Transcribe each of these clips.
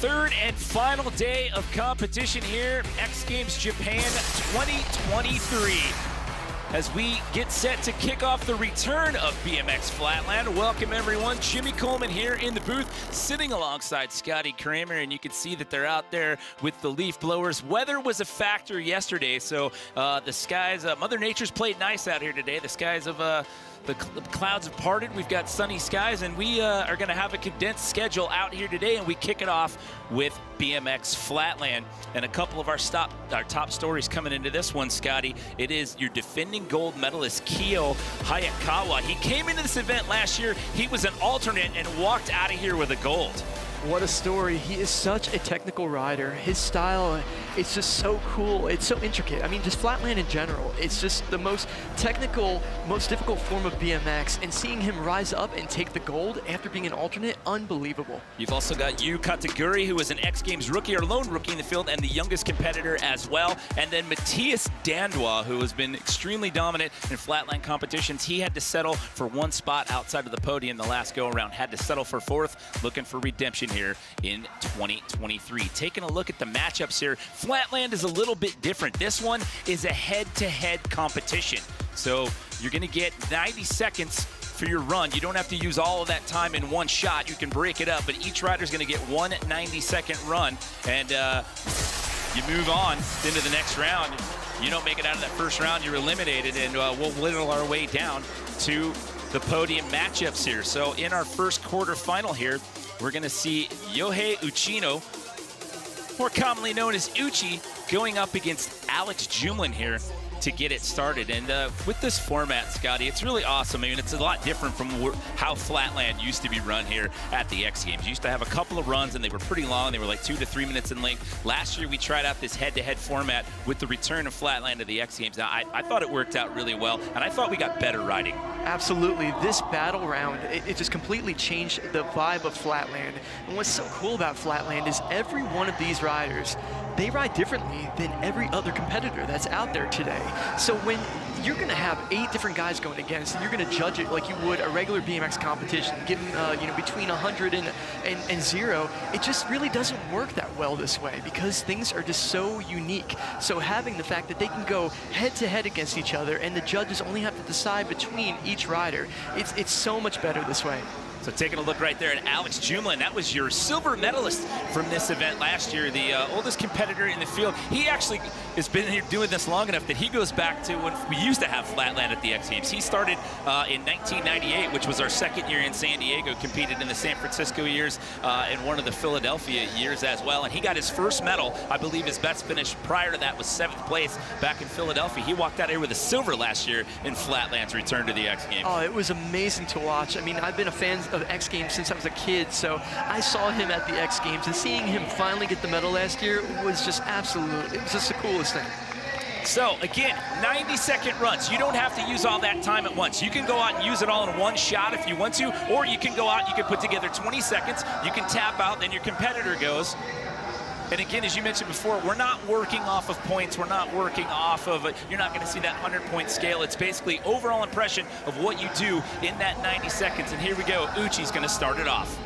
third and final day of competition here, X Games Japan 2023. As we get set to kick off the return of BMX Flatland. Welcome everyone, Jimmy Coleman here in the booth, sitting alongside Scotty Kramer, and you can see that they're out there with the leaf blowers. Weather was a factor yesterday, so the skies, Mother Nature's played nice out here today. The skies of the clouds have parted. We've got sunny skies, and we are going to have a condensed schedule out here today, and we kick it off with BMX Flatland. And a couple of our top stories coming into this one, Scotty. It is your defending gold medalist, Kyo Hayakawa. He came into this event last year. He was an alternate and walked out of here with a gold. What a story. He is such a technical rider. His style, it's just so cool. It's so intricate. I mean, just Flatland in general. It's just the most technical, most difficult form of BMX. And seeing him rise up and take the gold after being an alternate, unbelievable. You've also got Yu Kataguri, who was an X Games rookie, or lone rookie in the field, and the youngest competitor as well. And then Matthias Dandwa, who has been extremely dominant in Flatland competitions. He had to settle for one spot outside of the podium the last go-around. Had to settle for fourth, looking for redemption here in 2023. Taking a look at the matchups here, Flatland is a little bit different. This one is a head-to-head competition. So you're gonna get 90 seconds for your run. You don't have to use all of that time in one shot. You can break it up, but each rider's gonna get one 90-second run, and you move on into the next round. You don't make it out of that first round, you're eliminated, and we'll whittle our way down to the podium matchups here. So in our first quarterfinal here, we're gonna see Yohei Uchino, more commonly known as Uchi, going up against Alex Jumlin here to get it started. And with this format, Scotty, it's really awesome. I mean, it's a lot different from how Flatland used to be run here at the X Games. You used to have a couple of runs, and they were pretty long. They were like 2 to 3 minutes in length. Last year, we tried out this head-to-head format with the return of Flatland to the X Games. Now, I thought it worked out really well, and I thought we got better riding. Absolutely. This battle round, it just completely changed the vibe of Flatland. And what's so cool about Flatland is every one of these riders, they ride differently than every other competitor that's out there today. So when you're going to have 8 different guys going against, and you're going to judge it like you would a regular BMX competition, given between 100 and 0, it just really doesn't work that well this way because things are just so unique. So having the fact that they can go head-to-head against each other and the judges only have to decide between each rider, it's so much better this way. So taking a look right there at Alex Jumlin, that was your silver medalist from this event last year, the oldest competitor in the field. He actually has been here doing this long enough that he goes back to when we used to have Flatland at the X Games. He started in 1998, which was our second year in San Diego, competed in the San Francisco years and one of the Philadelphia years as well. And he got his first medal. I believe his best finish prior to that was 7th place back in Philadelphia. He walked out here with a silver last year in Flatland's return to the X Games. Oh, it was amazing to watch. I mean, I've been a fan of X Games since I was a kid, so I saw him at the X Games, and seeing him finally get the medal last year was just absolute. It was just the coolest thing. So again, 90-second runs. You don't have to use all that time at once. You can go out and use it all in one shot if you want to, or you can go out, you can put together 20 seconds, you can tap out, then your competitor goes. And again, as you mentioned before, we're not working off of points. We're not working off of, you're not going to see that 100-point scale. It's basically overall impression of what you do in that 90 seconds. And here we go. Uchi's going to start it off.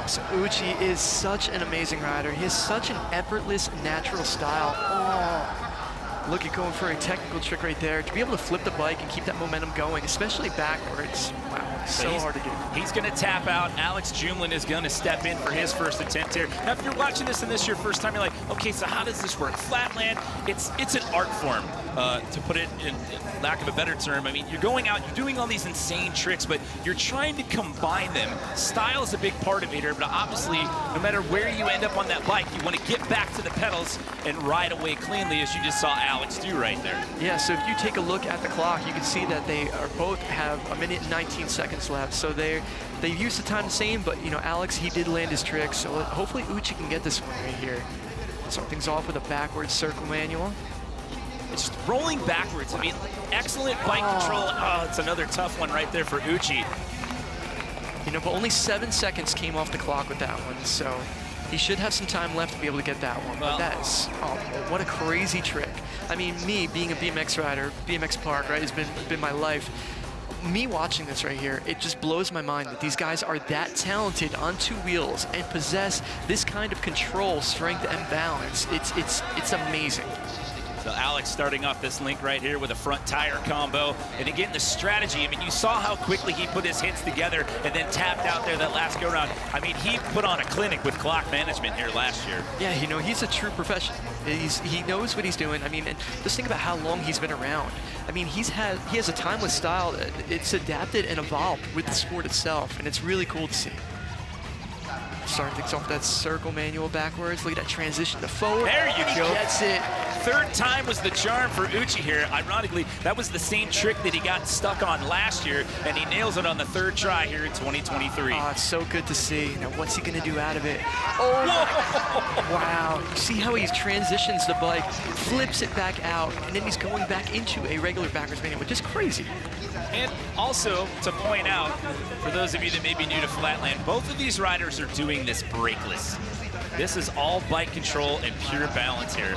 So Uchi is such an amazing rider. He has such an effortless, natural style. Oh, look at going for a technical trick right there. To be able to flip the bike and keep that momentum going, especially backwards. Wow. So hard to do. He's going to tap out. Alex Jumlin is going to step in for his first attempt here. Now, if you're watching this and this is your first time, you're like, okay, so how does this work? Flatland, it's an art form, to put it in lack of a better term. I mean, you're going out, you're doing all these insane tricks, but you're trying to combine them. Style is a big part of it here, but obviously, no matter where you end up on that bike, you want to get back to the pedals and ride away cleanly, as you just saw Alex do right there. Yeah, so if you take a look at the clock, you can see that they are both have 1 minute and 19 seconds left. So they used the time the same, but Alex, he did land his trick. So hopefully Uchi can get this one right here. Start things off with a backwards circle manual. It's rolling backwards. I mean, excellent bike control. Oh, it's another tough one right there for Uchi. But only 7 seconds came off the clock with that one. So he should have some time left to be able to get that one. But that is, what a crazy trick. I mean, me being a BMX rider, BMX park, right, has been my life. me watching this right here, it just blows my mind that these guys are that talented on 2 wheels and possess this kind of control, strength, and balance. It's amazing. So Alex starting off this link right here with a front tire combo. And again, the strategy, I mean, you saw how quickly he put his hits together and then tapped out there that last go round. I mean, he put on a clinic with clock management here last year. Yeah, you know, he's a true professional. He knows what he's doing. I mean, and just think about how long he's been around. I mean, he has a timeless style. It's adapted and evolved with the sport itself, and it's really cool to see. Starting things off that circle manual backwards. Look at that transition to forward. There you go. He gets it. Third time was the charm for Uchi here. Ironically, that was the same trick that he got stuck on last year, and he nails it on the 3rd try here in 2023. Oh, it's so good to see. Now, what's he going to do out of it? Oh, wow. You see how he transitions the bike, flips it back out, and then he's going back into a regular backwards manual, which is crazy. And also, to point out, for those of you that may be new to Flatland, both of these riders are doing this brakeless. This is all bike control and pure balance here.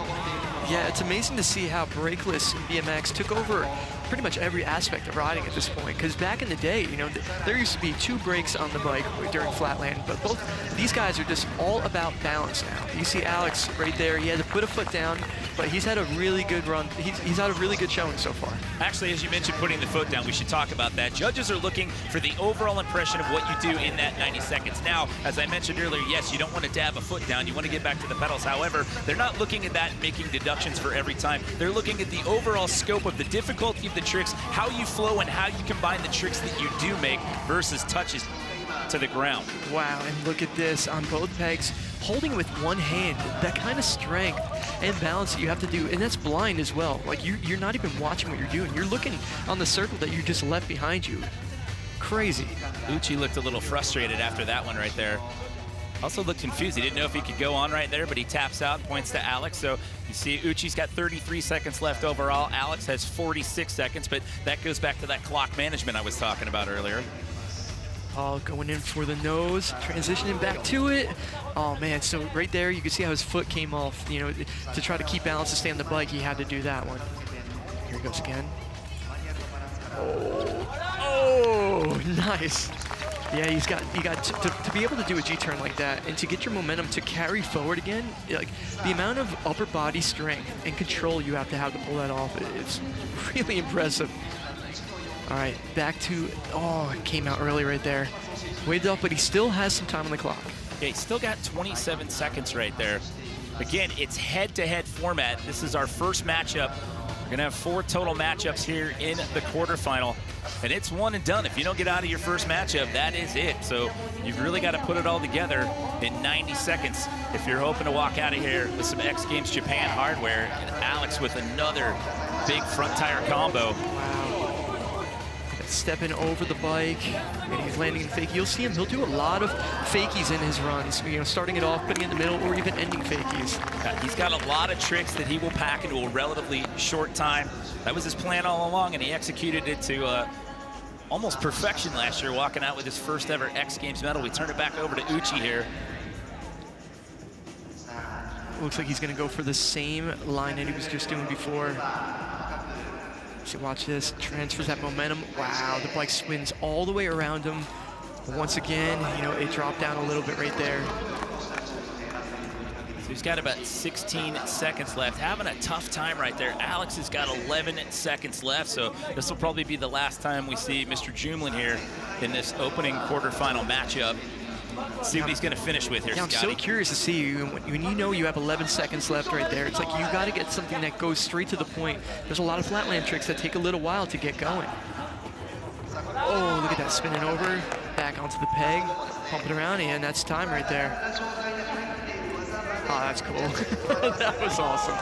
Yeah, it's amazing to see how brakeless BMX took over pretty much every aspect of riding at this point. Because back in the day, you know, there used to be 2 brakes on the bike during Flatland, but both these guys are just all about balance now. You see Alex right there, he had to put a foot down, but he's had a really good run. He's had a really good showing so far. Actually, as you mentioned, putting the foot down, we should talk about that. Judges are looking for the overall impression of what you do in that 90 seconds. Now, as I mentioned earlier, yes, you don't want to dab a foot down. You want to get back to the pedals. However, they're not looking at that and making deductions for every time. They're looking at the overall scope of the difficulty of the tricks, how you flow, and how you combine the tricks that you do make versus touches to the ground. Wow, and look at this on both pegs, holding with one hand, that kind of strength and balance that you have to do, and that's blind as well. Like you're not even watching what you're doing. You're looking on the circle that you just left behind you. Crazy. Uchi looked a little frustrated after that one right there. Also looked confused. He didn't know if he could go on right there, but he taps out and points to Alex. So you see Uchi's got 33 seconds left overall. Alex has 46 seconds, but that goes back to that clock management I was talking about earlier. Oh, going in for the nose, transitioning back to it. Oh man, so right there you can see how his foot came off. You know, to try to keep balance to stay on the bike, he had to do that one. Here he goes again. Oh, nice. Yeah, you got to be able to do a G-turn like that and to get your momentum to carry forward again, like the amount of upper body strength and control you have to pull that off, it's really impressive. All right, back to, oh, it came out early right there. Waved up, but he still has some time on the clock. Yeah, he's still got 27 seconds right there. Again, it's head-to-head format. This is our first matchup. We're gonna have 4 total matchups here in the quarterfinal, and it's one and done. If you don't get out of your first matchup, that is it. So you've really got to put it all together in 90 seconds if you're hoping to walk out of here with some X Games Japan hardware. And Alex with another big front tire combo. Stepping over the bike, and he's landing in fake. You'll see him, he'll do a lot of fakies in his runs, you know, starting it off, putting it in the middle, or even ending fakies. He's got a lot of tricks that he will pack into a relatively short time. That was his plan all along, and he executed it to almost perfection last year, walking out with his first ever X Games medal. We turn it back over to Uchi here. Looks like he's gonna go for the same line that he was just doing before. So watch this, transfers that momentum. Wow, the bike spins all the way around him. But once again, you know, it dropped down a little bit right there. So he's got about 16 seconds left, having a tough time right there. Alex has got 11 seconds left, so this will probably be the last time we see Mr. Jumlin here in this opening quarterfinal matchup. See what he's going to finish with here, yeah, I'm Scotty. so curious to see you when you know you have 11 seconds left right there. It's like you got to get something that goes straight to the point. There's a lot of flatland tricks that take a little while to get going. Oh, look at that, spinning over, back onto the peg, pump it around, and that's time right there. Oh, that's cool. That was awesome.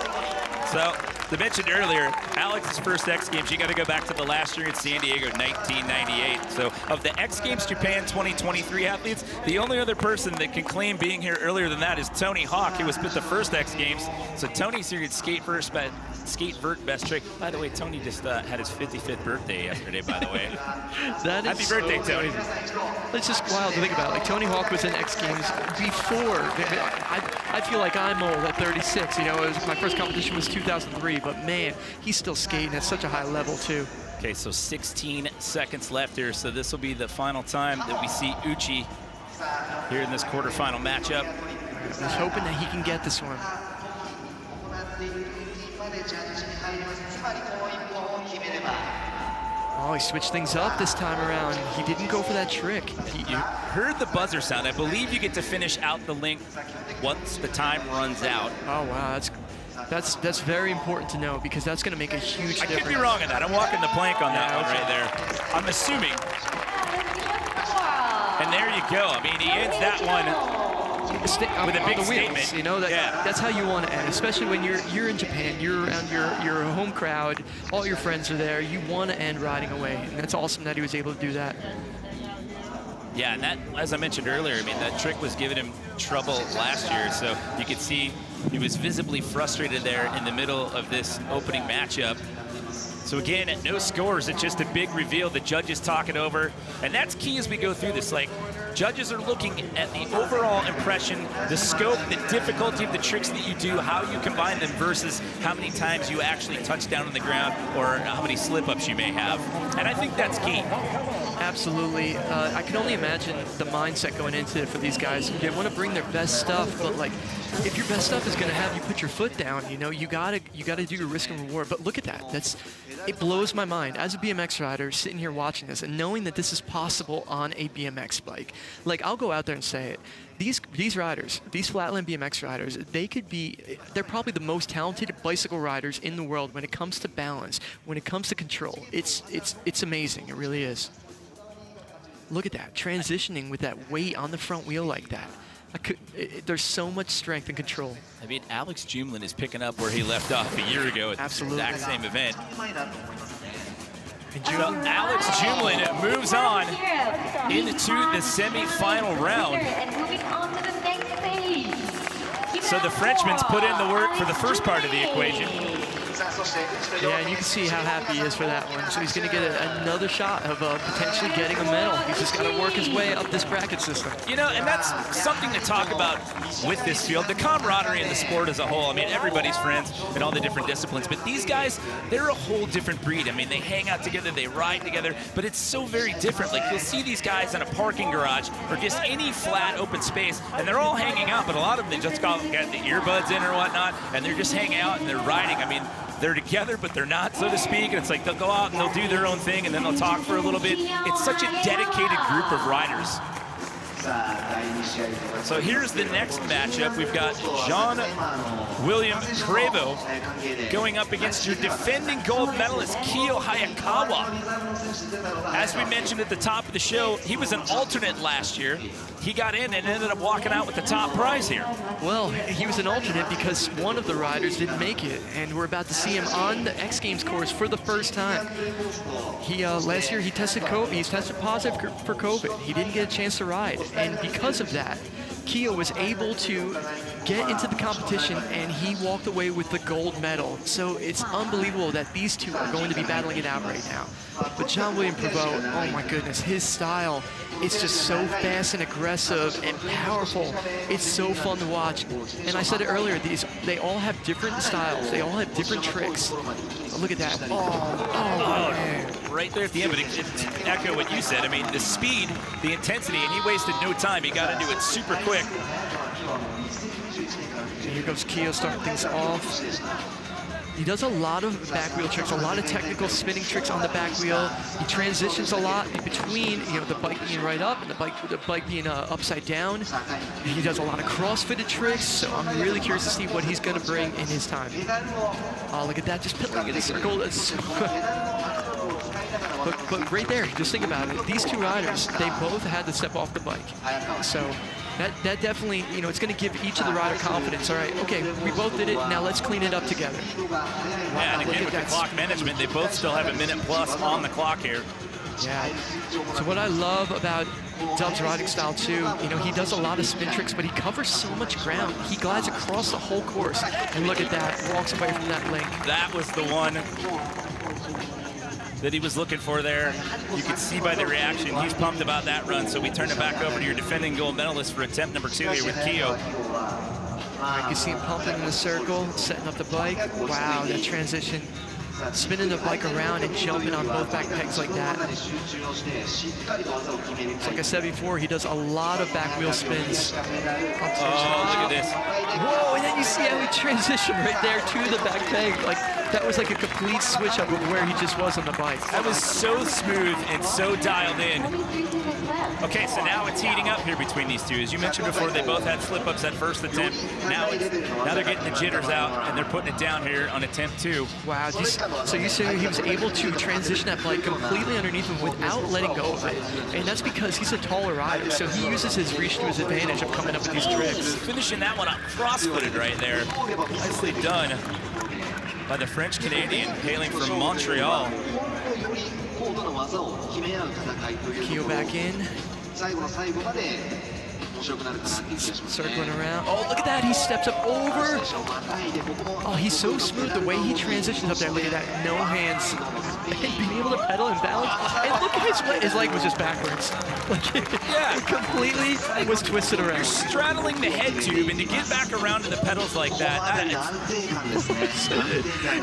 So, as I mentioned earlier, Alex's first X Games, you got to go back to the last year in San Diego, 1998. So, of the X Games Japan 2023 athletes, the only other person that can claim being here earlier than that is Tony Hawk, who was at the first X Games. So, Tony's here at skate vert best trick. By the way, Tony just had his 55th birthday yesterday, by the way. That is Happy birthday, Tony. It's just wild to think about. Like, Tony Hawk was in X Games before. I feel like I'm old at 36. You know, my first competition was 2003, but man, he's still skating at such a high level, too. Okay, so 16 seconds left here, so this will be the final time that we see Uchi here in this quarterfinal matchup. He's hoping that he can get this one. Oh, he switched things up this time around. He didn't go for that trick. You heard the buzzer sound. I believe you get to finish out the link once the time runs out. Oh, wow, that's very important to know, because that's going to make a huge difference. I could be wrong on that. I'm walking the plank on that one right there. I'm assuming. And there you go. I mean, he ends that one with a big statement. You know, that's how you want to end, especially when you're in Japan, you're around your home crowd, all your friends are there. You want to end riding away, and that's awesome that he was able to do that. Yeah, and that, as I mentioned earlier, I mean, that trick was giving him trouble last year, so you could see he was visibly frustrated there in the middle of this opening matchup. So again, at no scores, it's just a big reveal. The judges talk it over, and that's key as we go through this. Like, judges are looking at the overall impression, the scope, the difficulty of the tricks that you do, how you combine them versus how many times you actually touch down on the ground or how many slip-ups you may have. And I think that's key. Absolutely. I can only imagine the mindset going into it for these guys. They want to bring their best stuff, but like, if your best stuff is going to have you put your foot down, you know, you gotta do your risk and reward. But look at that. It blows my mind as a BMX rider sitting here watching this and knowing that this is possible on a BMX bike. Like, I'll go out there and say it. These riders, these Flatland BMX riders, they're probably the most talented bicycle riders in the world when it comes to balance, when it comes to control. It's amazing. It really is. Look at that, transitioning with that weight on the front wheel like that. There's so much strength and control. I mean, Alex Jumlin is picking up where he left off a year ago at the exact same event. So Alex Jumlin moves on into the semi-final round. So the Frenchman's put in the work for the first part of the equation. Yeah, and you can see how happy he is for that one. So he's going to get another shot of potentially getting a medal. He's just got to work his way up this bracket system. You know, and that's something to talk about with this field, the camaraderie in the sport as a whole. I mean, everybody's friends in all the different disciplines, but these guys, they're a whole different breed. I mean, they hang out together, they ride together, but it's so very different. Like, you'll see these guys in a parking garage or just any flat open space, and they're all hanging out, but a lot of them, they just got the earbuds in or whatnot, and they're just hanging out and they're riding. I mean, they're together, but they're not, so to speak. And it's like they'll go out and they'll do their own thing, and then they'll talk for a little bit. It's such a dedicated group of riders. So here's the next matchup. We've got Jean-William Prevost going up against your defending gold medalist, Kiyo Hayakawa. As we mentioned at the top of the show, he was an alternate last year. He got in and ended up walking out with the top prize here. Well, he was an alternate because one of the riders didn't make it, and we're about to see him on the XGames course for the first time. He last year he tested COVID. He's tested positive for COVID. He didn't get a chance to ride, and because of that, Kiyo was able to get into the competition, and he walked away with the gold medal. So it's unbelievable that these two are going to be battling it out right now. But Jean-William Prevost, oh my goodness, his style, it's just so fast and aggressive and powerful. It's so fun to watch. And I said it earlier, they all have different styles. They all have different tricks. Look at that. Oh man. Right there at the end, but it echo what you said. I mean, the speed, the intensity, and he wasted no time. He got into it super quick. And here goes Kiyo starting things off. He does a lot of back wheel tricks, a lot of technical spinning tricks on the back wheel. He transitions a lot in between, you know, the bike being right up and the bike being upside down. He does a lot of cross-fitted tricks, so I'm really curious to see what he's going to bring in his time. Oh, look at that, just piddling in a circle. That's so but right there, just think about it. These two riders, they both had to step off the bike. So that definitely, you know, it's going to give each of the rider confidence. All right, okay, we both did it. Now let's clean it up together. Yeah, and again with the clock management, they both still have a minute plus on the clock here. Yeah. So what I love about Dub's riding style too, you know, he does a lot of spin tricks, but he covers so much ground. He glides across the whole course, and look at that, walks away from that link. That was the one that he was looking for there. You can see by the reaction, he's pumped about that run. So we turn it back over to your defending gold medalist for attempt number 2 here with Kiyo. You can see him pumping in the circle, setting up the bike. Wow, that transition. spinning the bike around and jumping on both back pegs like that. So like I said before, he does a lot of back wheel spins. Oh, look at this. Whoa, and then you see how he transitioned right there to the back peg. Like, that was like a complete switch up of where he just was on the bike. That was so smooth and so dialed in. Okay, so now it's heating up here between these two. As you mentioned before, they both had slip-ups at first attempt. Now they're getting the jitters out, and they're putting it down here on attempt 2. Wow, so you see he was able to transition that bike completely underneath him without letting go of it. And that's because he's a taller rider, so he uses his reach to his advantage of coming up with these tricks. Finishing that one up cross-footed right there. Nicely done by the French-Canadian hailing from Montreal. Keo back in. Circling around. Oh, look at that. He steps up over. Oh, he's so smooth. The way he transitions up there. Look at that. No hands. And being able to pedal and balance. And look at his leg was just backwards. Like, yeah. It completely was twisted around. You're straddling the head tube, and to get back around to the pedals like that,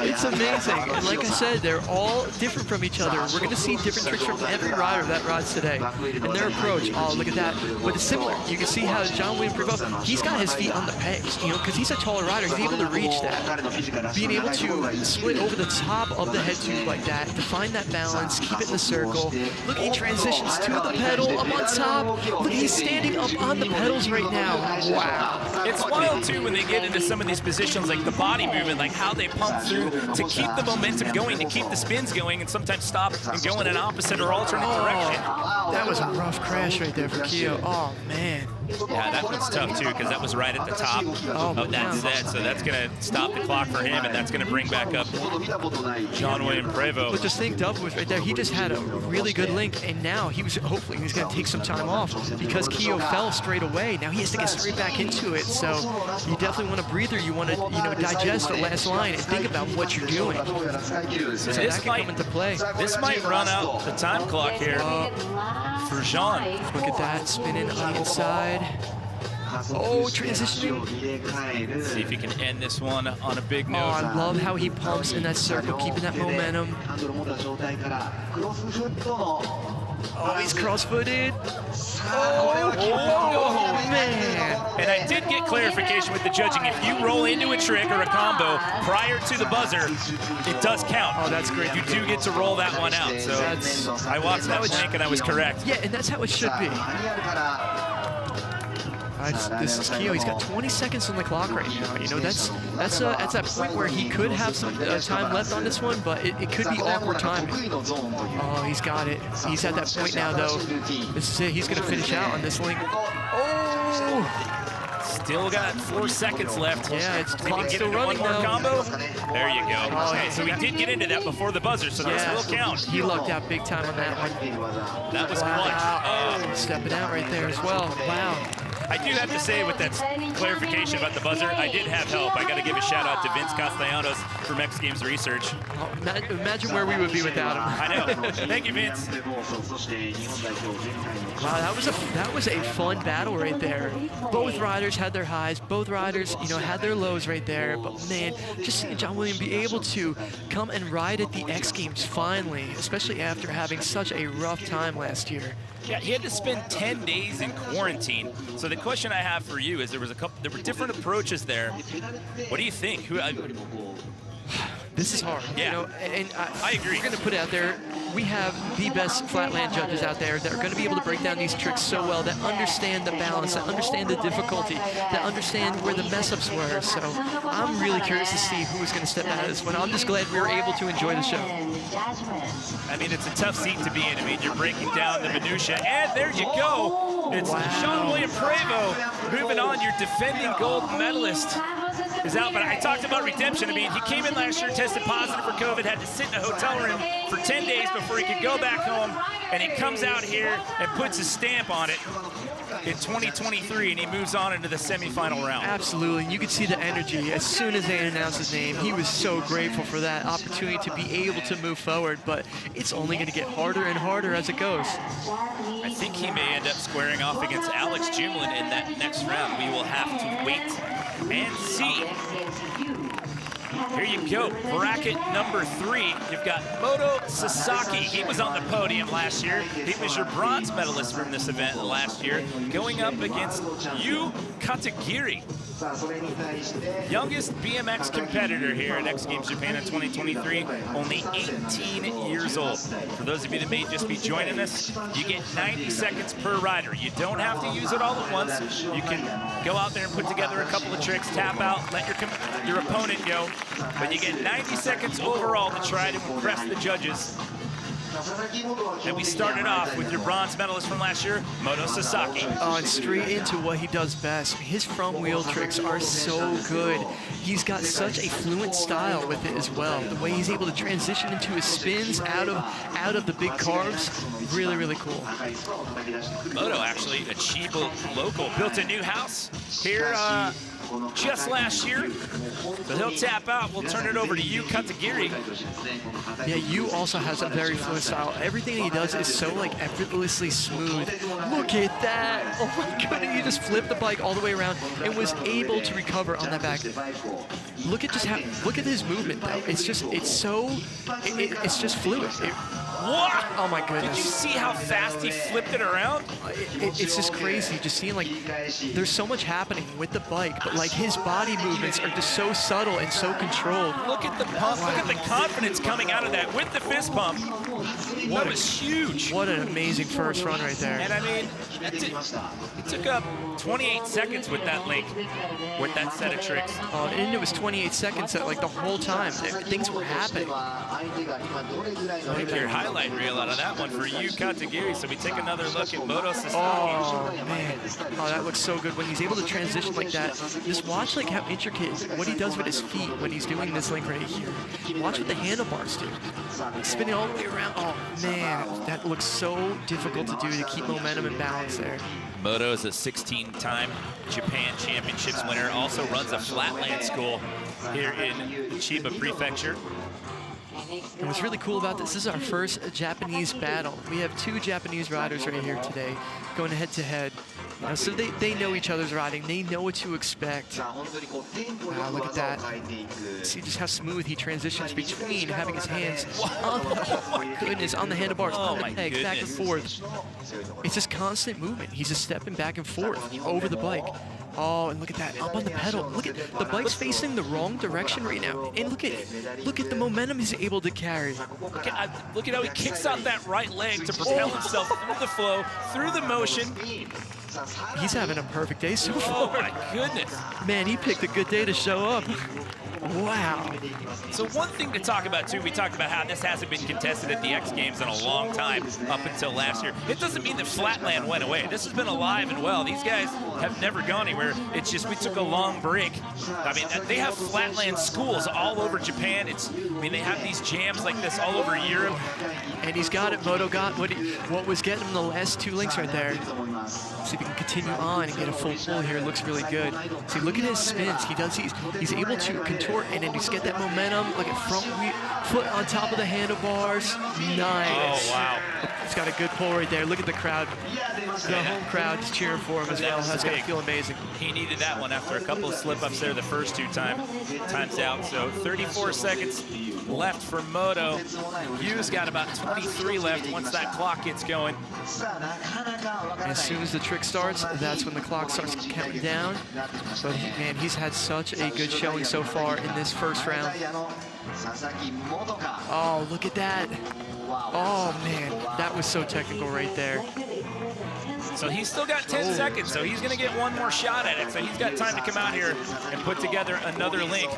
it's amazing. And like I said, they're all different from each other. We're going to see different tricks from every rider that rides today. And their approach, oh, look at that. But it's similar. You can see how Jean-William Prévost, he's got his feet on the pegs, you know, because he's a taller rider. He's able to reach that. Being able to split over the top of the head tube like that, to find that balance, keep it in the circle. Look, he transitions to the pedal up on top. Look, he's standing up on the pedals right now. Wow. It's wild, too, when they get into some of these positions, like the body movement, like how they pump through to keep the momentum going, to keep the spins going, and sometimes stop and go in an opposite or alternate direction. That was a rough crash right there for Keo. Oh, man. Yeah, that one's tough, too, because that was right at the top of that set, so that's going to stop the clock for him, and that's going to bring back up Jean-William Prévost. But just think, Dub was right there. He just had a really good link, and now hopefully he's going to take some time off because Keo fell straight away. Now he has to get straight back into it, so you definitely want a breather. You want to, digest the last line and think about what you're doing. So that can come into play. This might run out the time clock here for Jean. Look at that, spinning on the inside. Oh, transitioning. See if he can end this one on a big note. Oh, I love how he pumps in that circle, keeping that momentum. Oh, he's cross-footed. Oh, man. And I did get clarification with the judging. If you roll into a trick or a combo prior to the buzzer, it does count. Oh, that's great. You do get to roll that one out. So I watched that link and I was correct. Yeah, and that's how it should be. This is Keo. He's got 20 seconds on the clock right now. You know, that's that point where he could have some time left on this one, but it could be awkward timing. Oh, he's got it. He's at that point now, though. This is it. He's going to finish out on this link. Oh! Still got 4 seconds left. Yeah, it's clock's still running one more now. combo. There you go. Okay, so we did get into that before the buzzer, so this will count. He lucked out big time on that one. That was clutch. Oh, stepping out right there as well. Wow. I do have to say, with that clarification about the buzzer, I did have help. I got to give a shout out to Vince Castellanos from XGames Research. Oh, imagine where we would be without him. I know. Thank you, Vince. Wow, that was a fun battle right there. Both riders had their highs. Both riders, had their lows right there. But man, just seeing Jean-William be able to come and ride at the X Games finally, especially after having such a rough time last year. Yeah, he had to spend 10 days in quarantine. So the question I have for you is there were different approaches there. What do you think? This is hard. Yeah, and I agree. We're going to put it out there. We have the best flatland judges out there that are going to be able to break down these tricks so well, that understand the balance, that understand the difficulty, that understand where the mess-ups were. So I'm really curious to see who's going to step out of this one. I'm just glad we were able to enjoy the show. I mean, it's a tough seat to be in. I mean, you're breaking down the minutia, and there you go. It's Jean-William Prévost moving on. Your defending gold medalist is out, but I talked about redemption. I mean, he came in last year, tested positive for COVID, had to sit in a hotel room for 10 days before he could go back home, and he comes out here and puts his stamp on it in 2023, and he moves on into the semifinal round. Absolutely. You could see the energy as soon as they announced his name. He was so grateful for that opportunity to be able to move forward, but it's only going to get harder and harder as it goes. I think he may end up squaring off against Alex Jumlin in that next round. We will have to wait and see. Here you go, bracket number 3. You've got Moto Sasaki. He was on the podium last year. He was your bronze medalist from this event last year, going up against Yu Katagiri, youngest BMX competitor here at X Games Japan in 2023, only 18 years old. For those of you that may just be joining us, you get 90 seconds per rider. You don't have to use it all at once. You can go out there and put together a couple of tricks, tap out, let your opponent go, but you get 90 seconds overall to try to impress the judges. And we started off with your bronze medalist from last year, Moto Sasaki. And straight into what he does best. His front wheel tricks are so good. He's got such a fluent style with it as well. The way he's able to transition into his spins out of the big carves, really, really cool. Moto, actually, a Chiba local, built a new house here just last year. So he'll tap out. We'll turn it over to Yu Katagiri. Yeah, Yu also has a very fluent style. Everything he does is so like effortlessly smooth. Look at that! Oh my goodness, he just flipped the bike all the way around and was able to recover on that back. Look at his movement though. It's just fluid. What? Oh my goodness. Did you see how fast he flipped it around? It's just crazy, just seeing like, there's so much happening with the bike, but like his body movements are just so subtle and so controlled. Look at the pump, look at the confidence coming out of that with the fist pump. That was huge. What an amazing first run right there. And I mean, it took up 28 seconds with that link, with that set of tricks. And it was 28 seconds that like the whole time, things were happening. Take your highlight reel out of that one for Yu Katagiri. So we take another look at Moto Sasaki. Oh man, oh that looks so good when he's able to transition like that. Just watch like how intricate what he does with his feet when he's doing this link right here. Watch what the handlebars do. Spinning all the way around. Oh man, that looks so difficult to do to keep momentum and balance there. Moto is a 16-time Japan Championships winner. Also runs a Flatland school here in Chiba Prefecture. And what's really cool about this is our first Japanese battle. We have 2 Japanese riders right here today going head to head. You know, so they know each other's riding. They know what to expect. Wow, look at that. See just how smooth he transitions between having his hands oh my goodness, on the handlebars, on the pegs, back and forth. It's just constant movement. He's just stepping back and forth over the bike. Oh, and look at that, up on the pedal. Look at, the bike's facing the wrong direction right now. And look at the momentum he's able to carry. Look at how he kicks out that right leg to propel himself through the flow, through the motion. He's having a perfect day so far. Oh my goodness. Man, he picked a good day to show up. Wow. So one thing to talk about too, we talked about how this hasn't been contested at the X Games in a long time up until last year. It doesn't mean that Flatland went away. This has been alive and well. These guys have never gone anywhere. It's just we took a long break. I mean, they have Flatland schools all over Japan. I mean, they have these jams like this all over Europe. And he's got it. Moto got what was getting him the last 2 links right there. See if he can continue on and get a full pull here. It looks really good. See, look at his spins. He's able to contort and then just get that momentum. Look at front foot on top of the handlebars. Nice. Oh, wow. He's got a good pull right there. Look at the crowd. The whole crowd is cheering for him as well. That's going to feel amazing. He needed that one after a couple of slip-ups there the first 2 times out. So 34 seconds left for Moto. Yu's got about 23 left once that clock gets going. As soon as the trick starts, that's when the clock starts counting down. But man, he's had such a good showing so far in this first round. Oh, look at that. Oh man, that was so technical right there. So he's still got 10 seconds, so he's going to get one more shot at it. So he's got time to come out here and put together another link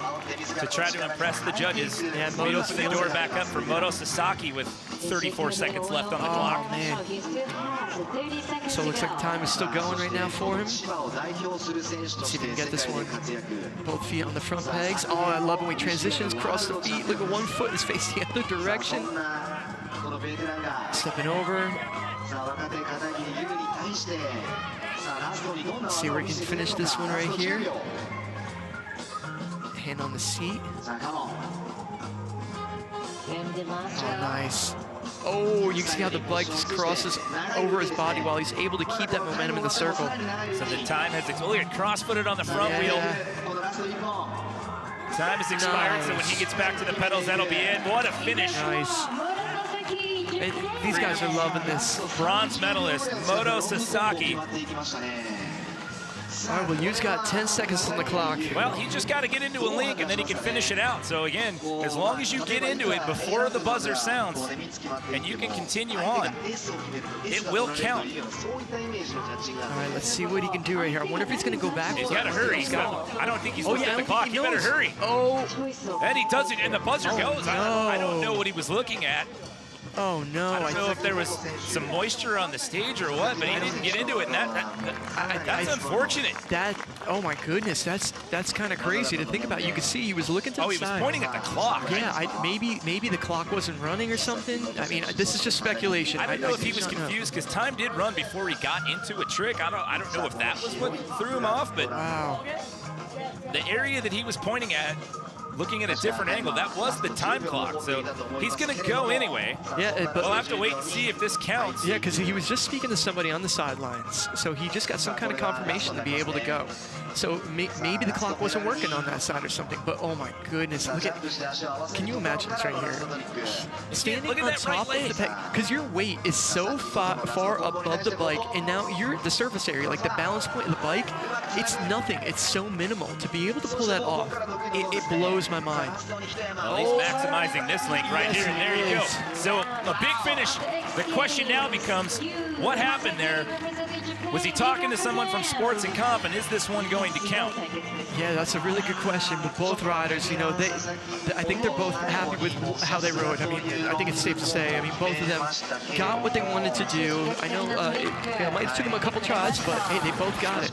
to try to impress the judges. Yeah, we open the door back up for Moto Sasaki with 34 seconds left on the clock. Man. So it looks like time is still going right now for him. Let's see if we can get this one. Both feet on the front pegs. Oh, I love when he transitions across the feet. Look at one foot is facing the other direction. Stepping over. Let's see where he can finish this one right here. Hand on the seat. Oh, nice. Oh, you can see how the bike just crosses over his body while he's able to keep that momentum in the circle. So the time has exploded. Cross-footed on the front wheel. Time has expired, so when he gets back to the pedals, that'll be it. What a finish. Nice. And these guys are loving this. Bronze medalist, Moto Sasaki. All right, well, you've got 10 seconds on the clock. Well, he just got to get into a link, and then he can finish it out. So again, as long as you get into it before the buzzer sounds, and you can continue on, it will count. All right, let's see what he can do right here. I wonder if he's going to go back. He's got to hurry. I don't think he's looking at the clock. He better hurry. Oh. And he does it, and the buzzer goes. No. I don't know what he was looking at. Oh, no. I don't know if there was some moisture on the stage or what, but he didn't get into it, and that's unfortunate. Oh my goodness, that's kind of crazy to think about. You could see he was looking to the side. Oh, he was pointing at the clock. Yeah, maybe the clock wasn't running or something. I mean, this is just speculation. I don't know if he was confused, because time did run before he got into a trick. I don't know if that was what threw him off, but wow. The area that he was pointing at, looking at a different angle, that was the time clock, so he's going to go anyway. Yeah, but we'll have to wait and see if this counts. Yeah, because he was just speaking to somebody on the sidelines, so he just got some kind of confirmation to be able to go. So maybe the clock wasn't working on that side or something, but oh my goodness, look at, can you imagine this right here? Standing on top of the peg, because your weight is so far above the bike, and now you're the surface area, like the balance point of the bike, it's nothing, it's so minimal. To be able to pull that off, it blows my mind. Well, he's maximizing this link right here, and there you go. So a big finish. The question now becomes, what happened there? Was he talking to someone from sports and comp, and is this one going to count? Yeah, that's a really good question. But both riders, you know, I think they're both happy with how they rode. I mean, I think it's safe to say. I mean, both of them got what they wanted to do. I know it might have took them a couple tries, but hey, they both got it.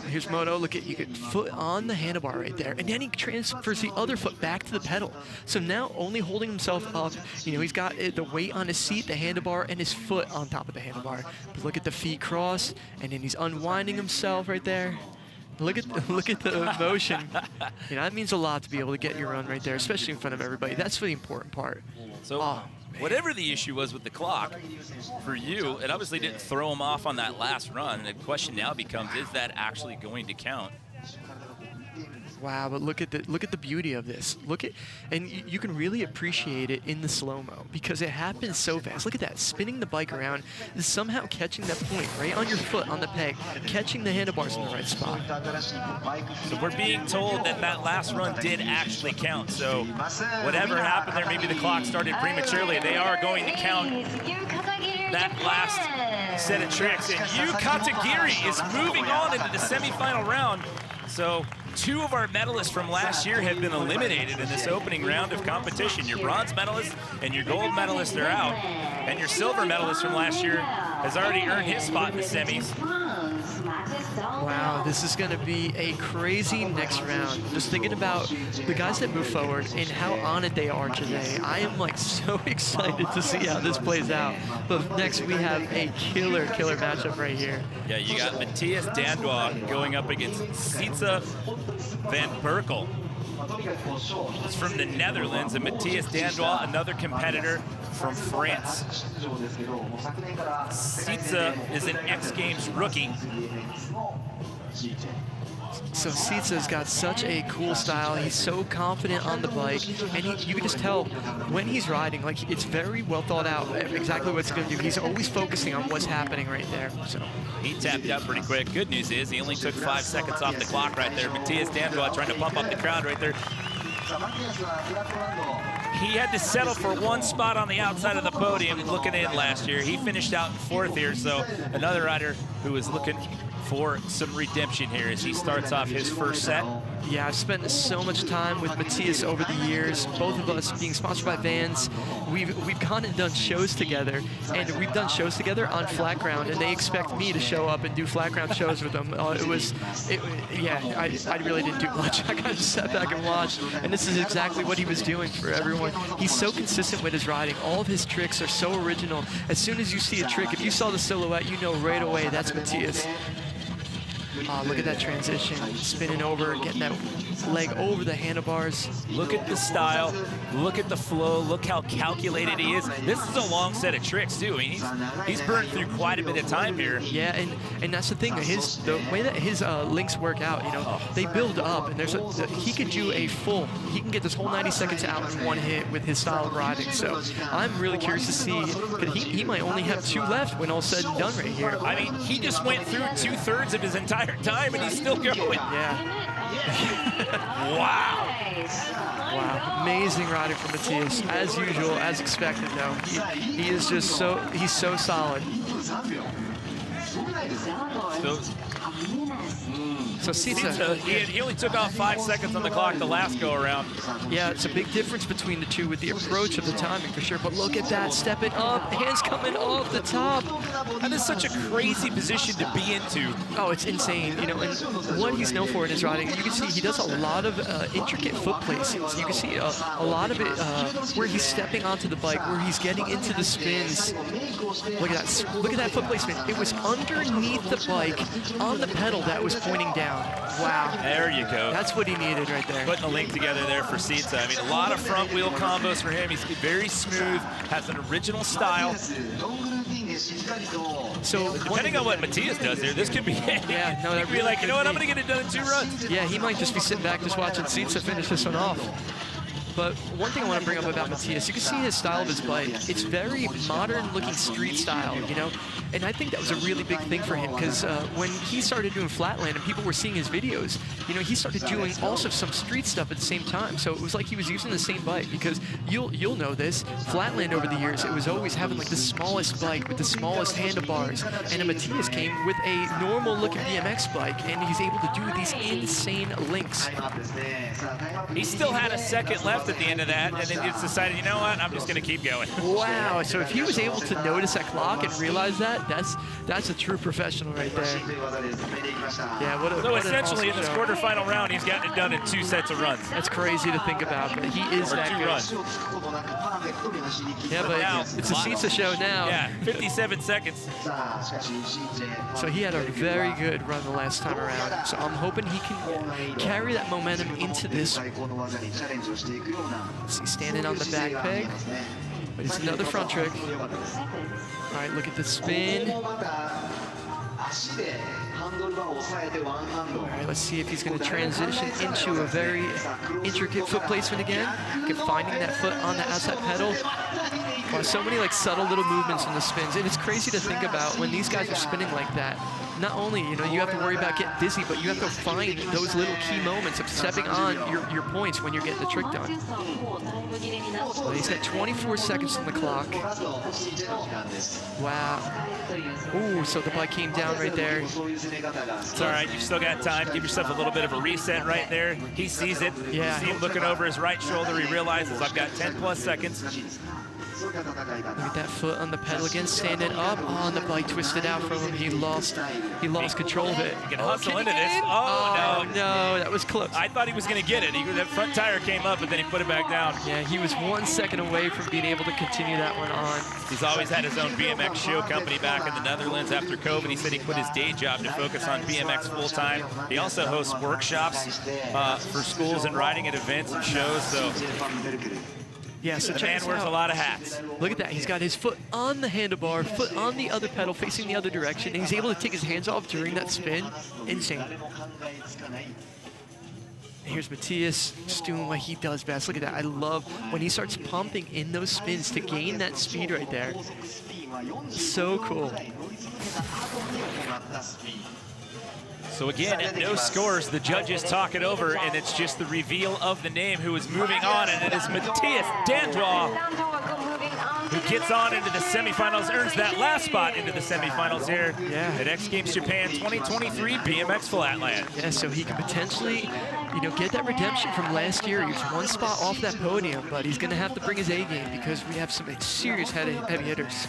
Here's Moto. Look at, you get foot on the handlebar right there, and then he transfers the other foot back to the pedal. So now only holding himself up, you know, he's got the weight on his seat, the handlebar, and his foot on top of the handlebar. But look at the feet cross, and then he's unwinding himself right there. Look at the motion. You know, that means a lot to be able to get your run right there, especially in front of everybody. That's the important part. So whatever the issue was with the clock, for you, it obviously didn't throw him off on that last run. And the question now becomes, is that actually going to count? Wow, but look at the beauty of this. Look at, and you can really appreciate it in the slow-mo because it happens so fast. Look at that, spinning the bike around, is somehow catching that point right on your foot on the peg, catching the handlebars in the right spot. So we're being told that that last run did actually count. So whatever happened there, maybe the clock started prematurely. They are going to count that last set of tricks. And Yu Katagiri is moving on into the semifinal round. So 2 of our medalists from last year have been eliminated in this opening round of competition. Your bronze medalist and your gold medalist are out. And your silver medalist from last year has already earned his spot in the semis. Wow, this is going to be a crazy next round. Just thinking about the guys that move forward and how on it they are today. I am like so excited to see how this plays out. But next we have a killer matchup right here. Yeah, you got Matthias Dandois going up against Sietse van Berkel. It's from the Netherlands, and Matthias Dandois, another competitor from France. Sietse is an XGames rookie. So Sietse's got such a cool style. He's so confident on the bike, and you can just tell when he's riding, like it's very well thought out exactly what it's going to do. He's always focusing on what's happening right there. So he tapped out pretty quick. Good news is he only took 5 seconds off the clock right there. Matthias Dandois trying to pump up the crowd right there. He had to settle for 1 spot on the outside of the podium looking in last year. He finished out in 4th here, so another rider who is looking for some redemption here as he starts off his first set. Yeah, I've spent so much time with Matthias over the years, both of us being sponsored by Vans. We've gone and done shows together, and we've done shows together on flat ground, and they expect me to show up and do flat ground shows with them. I really didn't do much. I kind of just sat back and watched, and this is exactly what he was doing for everyone. He's so consistent with his riding. All of his tricks are so original. As soon as you see a trick, if you saw the silhouette, you know right away that's Matthias. Look at that transition, spinning over, getting that leg over the handlebars. Look at the style, look at the flow, look how calculated he is. This is a long set of tricks too. I mean, he's burned through quite a bit of time here. Yeah, and that's the thing. The way that his links work out, you know, they build up, and he can do he can get this whole 90 seconds out in one hit with his style of riding. So I'm really curious to see, because he might only have 2 left when all's said and done right here. I mean, he just went through 2/3 of his entire time, and he's still going. Yeah. Wow. Wow, amazing riding from Matthias, as usual, as expected though. He is just he's so solid. So Sita, he only took off 5 seconds on the clock the last go around. Yeah, it's a big difference between the two with the approach of the timing for sure. But look at that, stepping up, hands coming off the top. And it's such a crazy position to be into. Oh, it's insane. You know, and what he's known for in his riding, you can see he does a lot of intricate foot placings. You can see a lot of it where he's stepping onto the bike, where he's getting into the spins. Look at that! Look at that foot placement. It was underneath the bike on the pedal that was pointing down. Wow. There you go. That's what he needed right there. Putting a link together there for Sita. I mean, a lot of front wheel combos for him. He's very smooth, has an original style. So depending on what Matthias does here, this could be yeah, no, that could be like, you know what, I'm going to get it done in 2 runs. Yeah, he might just be sitting back just watching Sita finish this one off. But one thing I want to bring up about Matthias, you can see his style of his bike. It's very modern-looking street style, you know? And I think that was a really big thing for him, because when he started doing Flatland and people were seeing his videos, you know, he started doing also some street stuff at the same time. So it was like he was using the same bike, because you'll know this, Flatland over the years, it was always having like the smallest bike with the smallest handlebars. And Matthias came with a normal-looking BMX bike, and he's able to do these insane links. He still had a second left at the end of that, and then he just decided, you know what, I'm just going to keep going. Wow, so if he was able to notice that clock and realize that's a true professional right there. Yeah, so essentially in this quarterfinal round, he's gotten it done in 2 sets of runs. That's crazy to think about, but he is or that 2 good. runs. Yeah, but now, it's a Sita show now. Yeah, 57 seconds. So he had a very good run the last time around. So I'm hoping he can carry that momentum into this. See, standing on the back peg. But it's another front trick. All right, look at the spin. All right, let's see if he's going to transition into a very intricate foot placement again. Finding that foot on the outside pedal. Wow, so many like subtle little movements in the spins. And it's crazy to think about when these guys are spinning like that. Not only, you know, you have to worry about getting dizzy, but you have to find those little key moments of stepping on your points when you're getting the trick done. Well, he's got 24 seconds on the clock. Wow. Ooh, so the bike came down right there. It's all right, you've still got time. Give yourself a little bit of a reset right there. He sees it. Yeah. You see him looking over his right shoulder. He realizes, I've got 10+ seconds. Look at that foot on the pedal again, standing up. Oh, and the bike twisted out from him. He lost control of it. He can hustle into this. Oh, no, that was close. I thought he was going to get it. That front tire came up, but then he put it back down. Yeah, he was 1 second away from being able to continue that one on. He's always had his own BMX show company back in the Netherlands after COVID. He said he quit his day job to focus on BMX full-time. He also hosts workshops for schools and riding at events and shows. So yeah, so the man wears a lot of hats. Look at that. He's got his foot on the handlebar, foot on the other pedal, facing the other direction, and he's able to take his hands off during that spin. Insane. Here's Matthias just doing what he does best. Look at that. I love when he starts pumping in those spins to gain that speed right there. So cool. So again, at no scores, the judges talk it over, and it's just the reveal of the name who is moving on, and it is Matthias Dandois, who gets on into the semifinals, earns that last spot into the semifinals here at X Games Japan 2023 BMX Flatland. Yeah, so he can potentially, you know, get that redemption from last year. He was 1 spot off that podium, but he's going to have to bring his A game because we have some serious heavy hitters.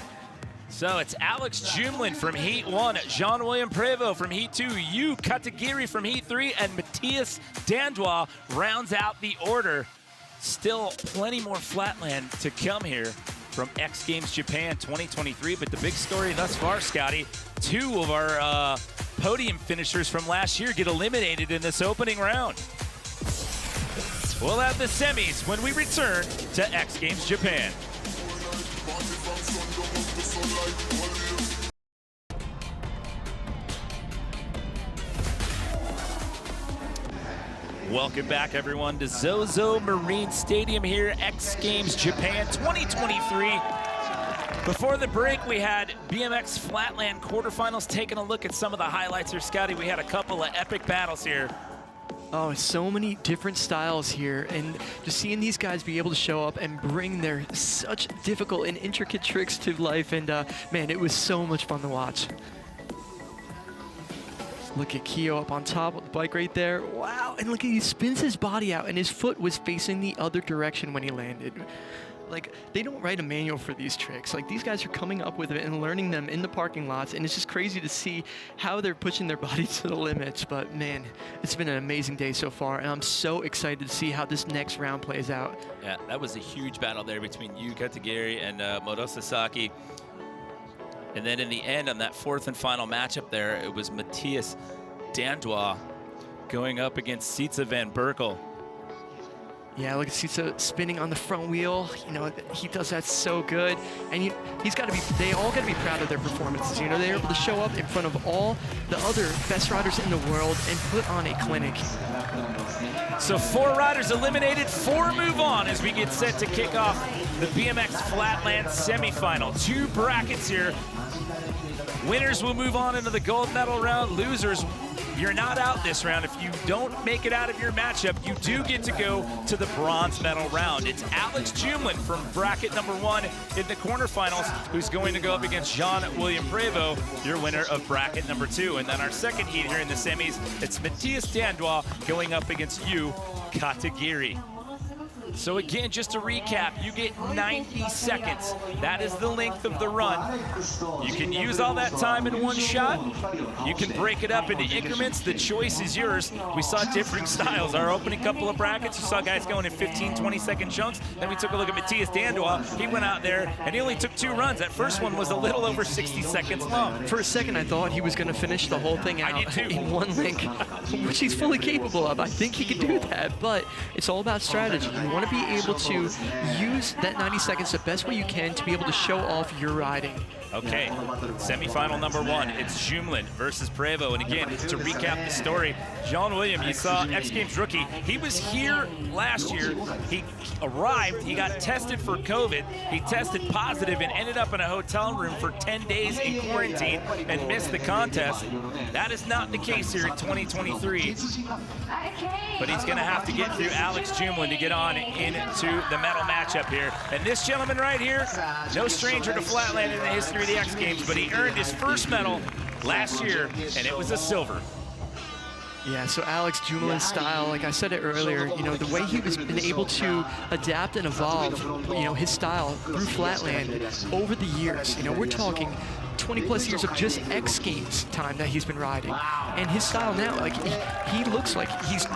So it's Alex Jumlin from Heat 1, Jean-William Prévost from Heat 2, Yu Katagiri from Heat 3, and Matthias Dandois rounds out the order. Still plenty more Flatland to come here from X Games Japan 2023, but the big story thus far, Scotty, 2 of our podium finishers from last year get eliminated in this opening round. We'll have the semis when we return to X Games Japan. Welcome back, everyone, to Zozo Marine Stadium here, X Games Japan 2023. Before the break, we had BMX Flatland quarterfinals. Taking a look at some of the highlights here, Scotty. We had a couple of epic battles here. Oh, so many different styles here, and just seeing these guys be able to show up and bring their such difficult and intricate tricks to life, and man, it was so much fun to watch. Look at Keo up on top with the bike right there. Wow, and look at he spins his body out, and his foot was facing the other direction when he landed. Like, they don't write a manual for these tricks. Like, these guys are coming up with it and learning them in the parking lots, and it's just crazy to see how they're pushing their bodies to the limits. But man, it's been an amazing day so far, and I'm so excited to see how this next round plays out. Yeah, that was a huge battle there between Yu Katagiri and Moto Sasaki. And then in the end, on that fourth and final matchup there, it was Matthias Dandois going up against Sietze van Berkel. Yeah, look at Sietze spinning on the front wheel. You know, he does that so good. And he's got to be, they all got to be proud of their performances. You know, they're able to show up in front of all the other best riders in the world and put on a clinic. So 4 riders eliminated, 4 move on as we get set to kick off the BMX Flatland semifinal. 2 brackets here. Winners will move on into the gold medal round. Losers, you're not out this round. If you don't make it out of your matchup, you do get to go to the bronze medal round. It's Alex Jumlin from bracket number 1 in the quarterfinals who's going to go up against Jean-William Prévost, your winner of bracket number 2. And then our second heat here in the semis, it's Matthias Dandois going up against Yu Katagiri. So again, just to recap, you get 90 seconds. That is the length of the run. You can use all that time in one shot. You can break it up into increments. The choice is yours. We saw different styles. Our opening couple of brackets, you saw guys going in 15, 20-second chunks. Then we took a look at Matthias Dandois. He went out there, and he only took 2 runs. That first one was a little over 60 seconds long. For a second, I thought he was going to finish the whole thing out in one link, which he's fully capable of. I think he could do that, but it's all about strategy. You want to be able to use that 90 seconds the best way you can to be able to show off your riding. Okay, semifinal number 1, it's Jumlin versus Prévost. And again, to recap the story, Jean-William, you saw X Games rookie. He was here last year. He arrived, he got tested for COVID. He tested positive and ended up in a hotel room for 10 days in quarantine and missed the contest. That is not the case here in 2023. But he's gonna have to get through Alex Jumlin to get on into the medal matchup here. And this gentleman right here, no stranger to Flatland in the history of the X Games, but he earned his first medal last year, and it was a silver. Yeah, so Alex Jumlin's style, like I said it earlier, you know, the way he was been able to adapt and evolve, you know, his style through Flatland over the years. You know, we're talking 20+ years of just X Games time that he's been riding. And his style now, like, he looks like he's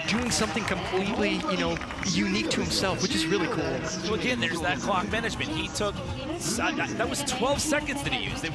doing something completely, you know, unique to himself, which is really cool. So again, there's that clock management. He took, that was 12 seconds that he used.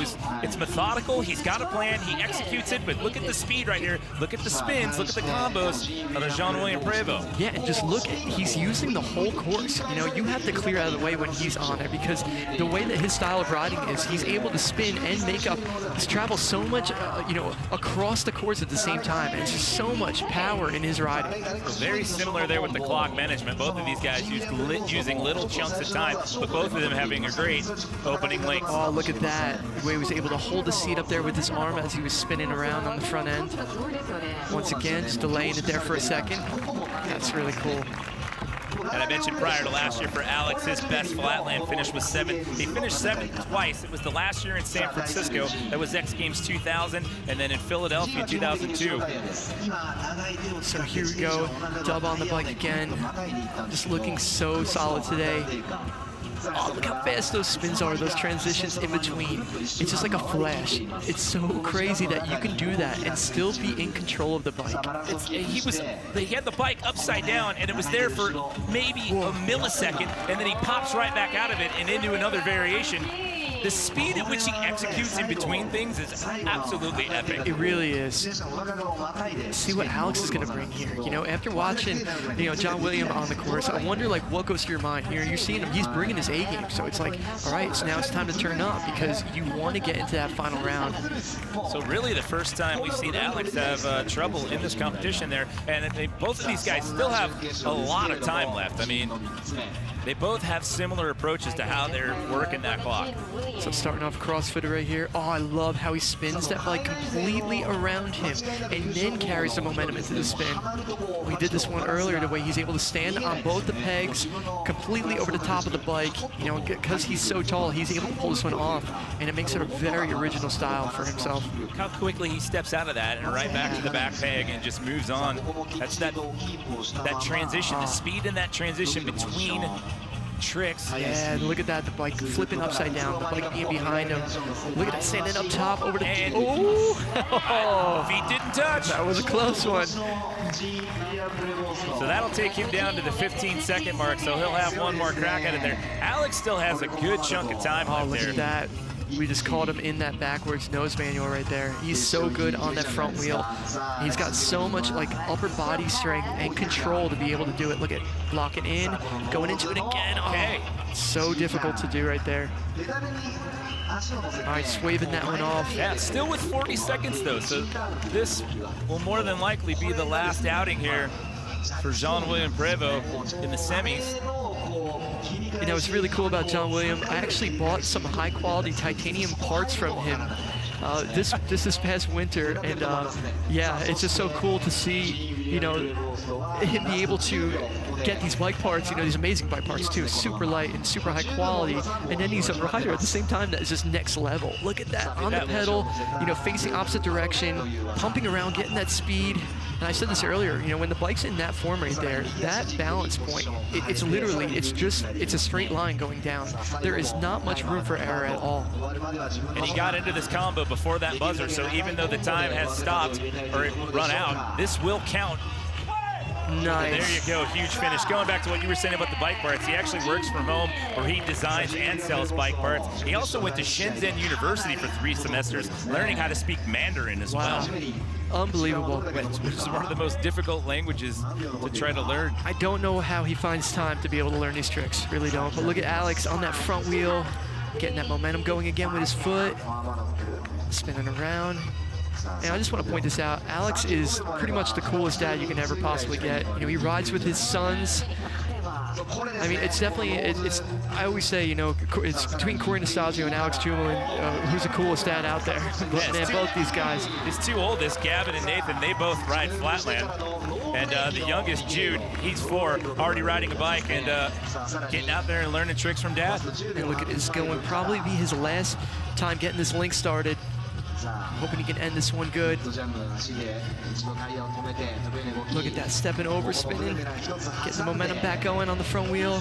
It's methodical, he's got a plan, he executes it, but look at the speed right here. Look at the spins, look at the combos of Jean-William Prévost. Yeah, and just look at, he's using the whole course. You know, you have to clear out of the way when he's on it, because the way that his style of riding is, he's able to spin and make up, he's traveled so much, you know, across the course at the same time. And it's just so much power in his riding. Very similar there with the clock management. Both of these guys using little chunks of time, but both of them having a great opening length. Oh, look at that. The way he was able to hold the seat up there with his arm as he was spinning around on the front end. Once again, just delaying it there for a second. That's really cool. And I mentioned prior to last year for Alex, his best Flatland finish was 7th. He finished 7th twice. It was the last year in San Francisco. That was X Games 2000, and then in Philadelphia 2002. So here we go, dub on the bike again. Just looking so solid today. Oh, look how fast those spins are, those transitions in between. It's just like a flash. It's so crazy that you can do that and still be in control of the bike. He had the bike upside down, and it was there for maybe a millisecond, and then he pops right back out of it and into another variation. the speed at which he executes in between things is absolutely epic. It really is. See what Alex is going to bring here. You know, after watching, you know, John William on the course, I wonder, like, what goes through your mind here. You're seeing him, he's bringing his A game, so it's like, all right, so now it's time to turn up because you want to get into that final round. So really the first time we've seen Alex have trouble in this competition there, and both of these guys still have a lot of time left. I mean, they both have similar approaches to how they're working that clock. So starting off CrossFitter right here. Oh, I love how he spins that bike completely around him and then carries the momentum into the spin. We did this one earlier, the way he's able to stand on both the pegs completely over the top of the bike. You know, because he's so tall, he's able to pull this one off, and it makes it a very original style for himself. How quickly he steps out of that and right back to the back peg and just moves on. That's that transition, the speed in that transition between tricks. Yeah, look at that, the bike flipping upside down, the bike being behind him. Look at that, standing up top over the... And oh! Feet didn't touch. That was a close one. So that'll take him down to the 15-second mark, so he'll have one more crack at it there. Alex still has a good chunk of time left look there. At that. We just called him in that backwards nose manual right there. He's so good on that front wheel. He's got so much like upper body strength and control to be able to do it. Look at locking in, going into it again. Okay. Oh, so difficult to do right there. All right, swaving that one off. Yeah, still with 40 seconds though, so this will more than likely be the last outing here for Jean-William Prévost in the semis. You know, what's really cool about John William, I actually bought some high-quality titanium parts from him this past winter, and yeah, it's just so cool to see, you know, him be able to get these bike parts, you know, these amazing bike parts too, super light and super high quality, and then he's a rider at the same time that is just next level. Look at that, on the pedal, you know, facing opposite direction, pumping around, getting that speed. And I said this earlier, you know, when the bike's in that form right there, that balance point, it's literally, it's a straight line going down. There is not much room for error at all. And he got into this combo before that buzzer, so even though the time has stopped or run out, this will count. Nice. And there you go, huge finish. Going back to what you were saying about the bike parts, he actually works from home where he designs and sells bike parts. He also went to Shenzhen University for 3 semesters, learning how to speak Mandarin as well. Unbelievable. Which is one of the most difficult languages to try to learn. I don't know how he finds time to be able to learn these tricks, really don't. But look at Alex on that front wheel, getting that momentum going again with his foot, spinning around. And I just want to point this out, Alex is pretty much the coolest dad you can ever possibly get. You know, he rides with his sons. I mean, it's definitely, I always say, you know, it's between Corey Nastasio and Alex Jumelin, who's the coolest dad out there. But man, both these guys. His 2 oldest, Gavin and Nathan, they both ride Flatland. And the youngest, Jude, he's 4, already riding a bike and getting out there and learning tricks from dad. And look at this, going to probably be his last time getting this link started. Hoping he can end this one good. Look at that, stepping over, spinning, getting the momentum back going on the front wheel.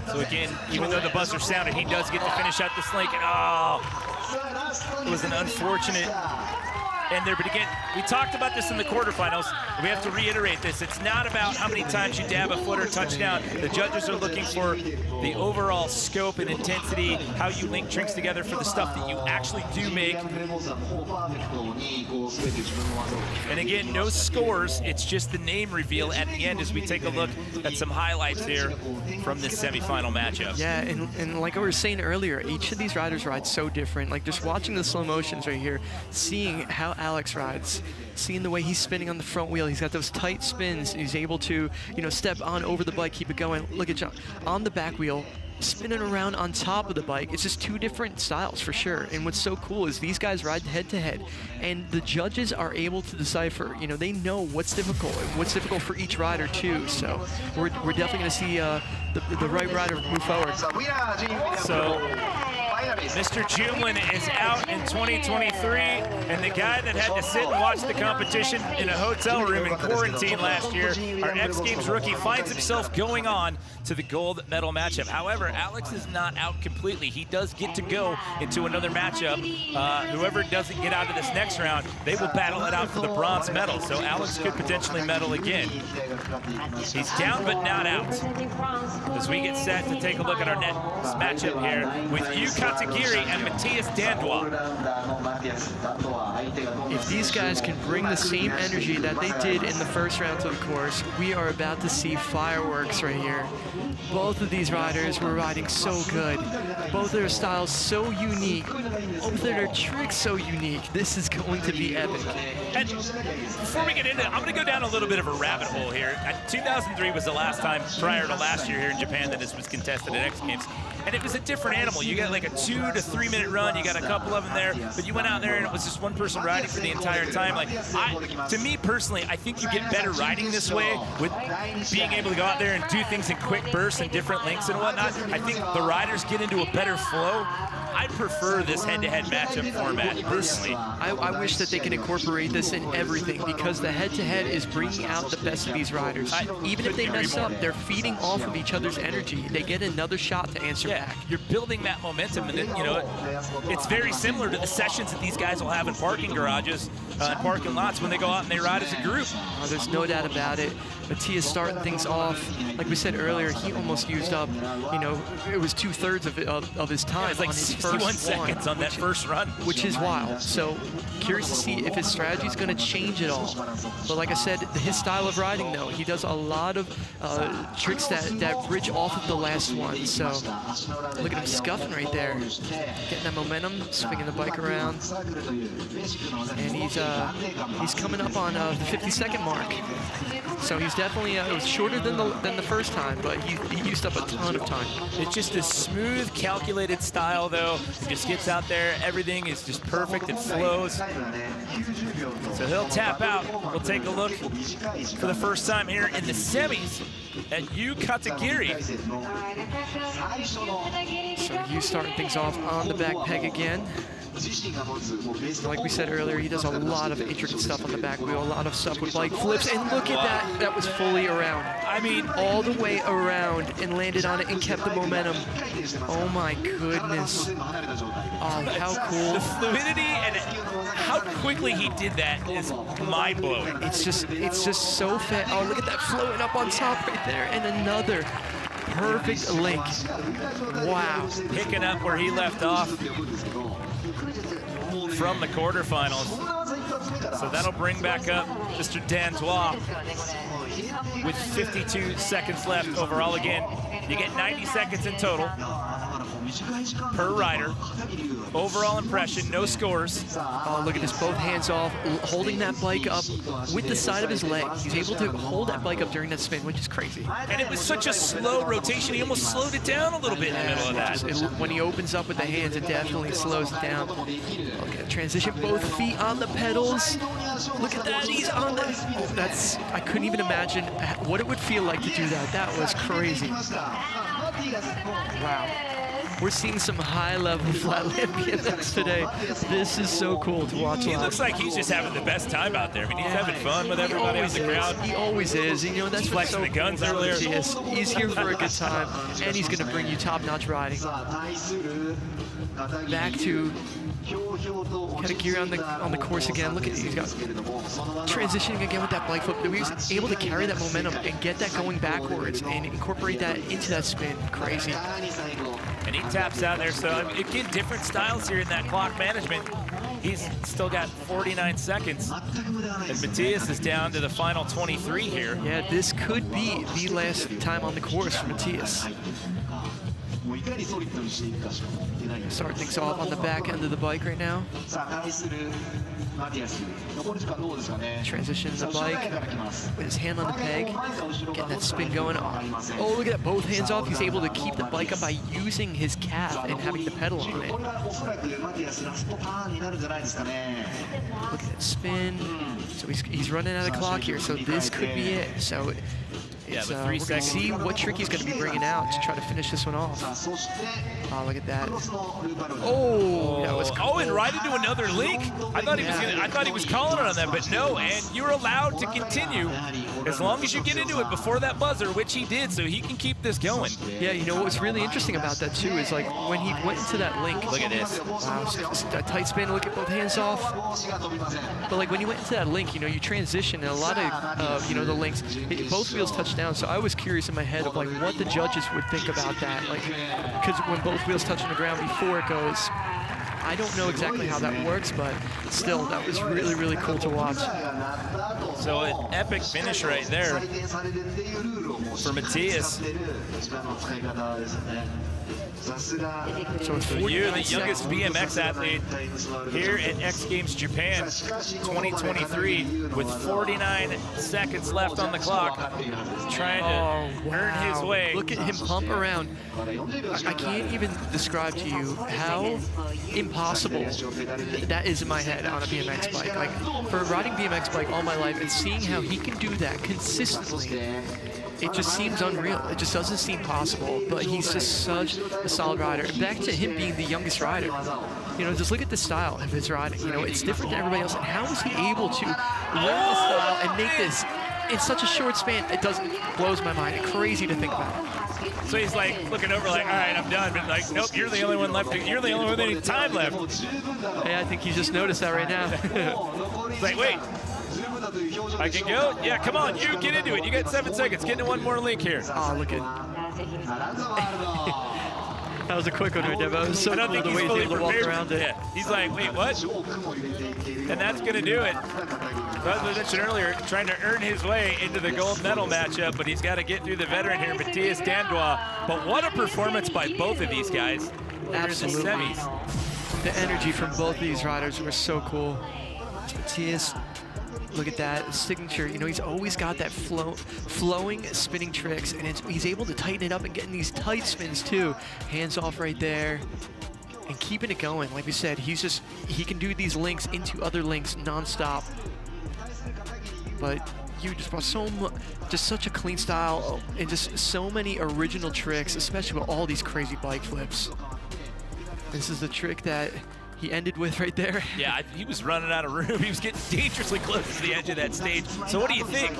So again, even though the buzzer sounded, he does get to finish out this link. And oh, it was an unfortunate end there. But again, we talked about this in the quarterfinals. We have to reiterate this. It's not about how many times you dab a foot or touchdown. The judges are looking for the overall scope and intensity, how you link tricks together for the stuff that you actually do make. And again, no scores. It's just the name reveal at the end as we take a look at some highlights here from this semifinal matchup. Yeah, and like I was saying earlier, each of these riders rides so different. Like just watching the slow motions right here, seeing how Alex rides, seeing the way he's spinning on the front wheel. He's got those tight spins. He's able to, you know, step on over the bike, keep it going. Look at John on the back wheel, spinning around on top of the bike. It's just 2 different styles for sure. And what's so cool is these guys ride head to head, and the judges are able to decipher, you know, they know what's difficult and what's difficult for each rider too. So we're definitely going to see the right rider move forward. So Mr. Jumlin is out in 2023, and the guy that had to sit and watch the competition in a hotel room in quarantine last year, our X Games rookie, finds himself going on to the gold medal matchup. However, Alex is not out completely. He does get to go into another matchup. Whoever doesn't get out of this next round, they will battle it out for the bronze medal. So Alex could potentially medal again. He's down but not out. As we get set to take a look at our next matchup here with Yu Katagiri and Matthias Dandois. If these guys can bring the same energy that they did in the first round of the course, we are about to see fireworks right here. Both of these riders were riding so good. Both of their styles so unique. Both of their tricks so unique. This is going to be epic. And before we get into it, I'm going to go down a little bit of a rabbit hole here. 2003 was the last time prior to last year here in Japan that this was contested at X Games. And it was a different animal. You got like a 2 to 3 minute run. You got a couple of them there, but you went out there and it was just one person riding for the entire time. Like, to me personally, I think you get better riding this way with being able to go out there and do things in quick bursts and different lengths and whatnot. I think the riders get into a better flow. I prefer this head-to-head matchup format, personally. I wish that they could incorporate this in everything, because the head-to-head is bringing out the best of these riders. Even if they mess up, they're feeding off of each other's energy. They get another shot to answer back. You're building that momentum, and then, you know, it's very similar to the sessions that these guys will have in parking garages and parking lots when they go out and they ride as a group. There's no doubt about it. Matthias starting things off. Like we said earlier, he almost used up, you know, it was 2/3 of his time. It was like 61 seconds on that first run. Which is wild. So curious to see if his strategy is going to change at all. But like I said, his style of riding, though, he does a lot of tricks that bridge off of the last one. So look at him scuffing right there. Getting that momentum, swinging the bike around. And he's coming up on the 50-second mark. So he's definitely, it was shorter than the first time, but he used up a ton of time. It's just a smooth, calculated style, though. He just gets out there, everything is just perfect, it flows. So he'll tap out. We'll take a look for the first time here in the semis at Yu Katagiri. So Yu starting things off on the back peg again. Like we said earlier, he does a lot of intricate stuff on the back wheel, a lot of stuff with bike flips, and look at that, that was fully around. I mean, all the way around and landed on it and kept the momentum. Oh my goodness. Oh, how cool. The fluidity and how quickly he did that is mind-blowing. It's just so fast. Oh, look at that floating up on top right there, and another perfect link. Wow. Picking up where he left off from the quarterfinals. So that'll bring back up Mr. Dandois with 52 seconds left overall. Again, you get 90 seconds in total per rider. Overall impression, no scores. Oh, look at this, both hands off, holding that bike up with the side of his leg. He's able to hold that bike up during that spin, which is crazy. And it was such a slow rotation, he almost slowed it down a little bit in the middle of that. When he opens up with the hands, it definitely slows it down. Okay, transition, both feet on the pedals. Look at that, he's on the... Oh, that's... I couldn't even imagine what it would feel like to do that. That was crazy. Wow. We're seeing some high-level Flatland BMX today. This is so cool to watch. He looks like he's just having the best time out there. I mean, he's having fun with everybody in the crowd. He always is. You know, that's flexing the guns earlier. He's here for a good time, and he's going to bring you top-notch riding. Back to Katagiri on the course again. Look at he's got transitioning again with that bike flip. He was able to carry that momentum and get that going backwards and incorporate that into that spin. Crazy. And he taps out there. So again, different styles here in that clock management. He's still got 49 seconds. And Matthias is down to the final 23 here. Yeah, this could be the last time on the course for Matthias. Start things off on the back end of the bike right now. Transition the bike with his hand on the peg, getting that spin going on. Oh, look at that, both hands off. He's able to keep the bike up by using his calf and having the pedal on it. Look at that spin. So he's running out of clock here, so this could be it. So Yeah, It's, with 3 we're gonna seconds. see what trick he's going to be bringing out to try to finish this one off. Oh, look at that. Oh, that was Oh, and right into another link. I thought he was calling it on that, but no. And you're allowed to continue as long as you get into it before that buzzer, which he did, so he can keep this going. Yeah, you know what was really interesting about that too is like when he went into that link. Look at this. Wow, a tight spin. Look at both hands off. But like when you went into that link, you know, you transition, and a lot of you know, the links, both wheels touch down. So I was curious in my head of like what the judges would think about that, like because when both wheels touch on the ground before it goes. I don't know exactly how that works, but still, that was really, really cool to watch. So an epic finish right there for Matthias. So you're the youngest BMX athlete here at X Games Japan 2023 with 49 seconds left on the clock, trying to earn his way. Look at him pump around. I can't even describe to you how impossible that is in my head on a BMX bike. Like, for riding BMX bike all my life and seeing how he can do that consistently, it just seems unreal. It just doesn't seem possible, but he's just such a solid rider. And back to him being the youngest rider, you know, just look at the style of his riding. You know, it's different than everybody else. And how is he able to learn the style and make this in such a short span? It blows my mind. It's crazy to think about. So he's like looking over like, all right, I'm done. But like, nope, you're the only one left. You're the only one with any time left. Hey, I think he just noticed that right now. He's like, wait. I can go? Yeah, come on, you get into it. You got 7 seconds. Get into one more link here. Oh, look at that was a quick one right there, but it was so cool the way he's able to walk around it. Yeah. He's like, wait, what? And that's going to do it. So as I mentioned earlier, trying to earn his way into the gold medal matchup, but he's got to get through the veteran here, Matthias Dandois. But what a performance by both of these guys. Absolutely. The semis. The energy from both these riders were so cool. Matthias, look at that signature. You know, he's always got that flowing spinning tricks, and he's able to tighten it up and get in these tight spins too. Hands off right there, and keeping it going. Like we said, he can do these links into other links nonstop. But you just brought just such a clean style and just so many original tricks, especially with all these crazy bike flips. This is the trick that he ended with right there. Yeah, he was running out of room. He was getting dangerously close to the edge of that stage. So what do you think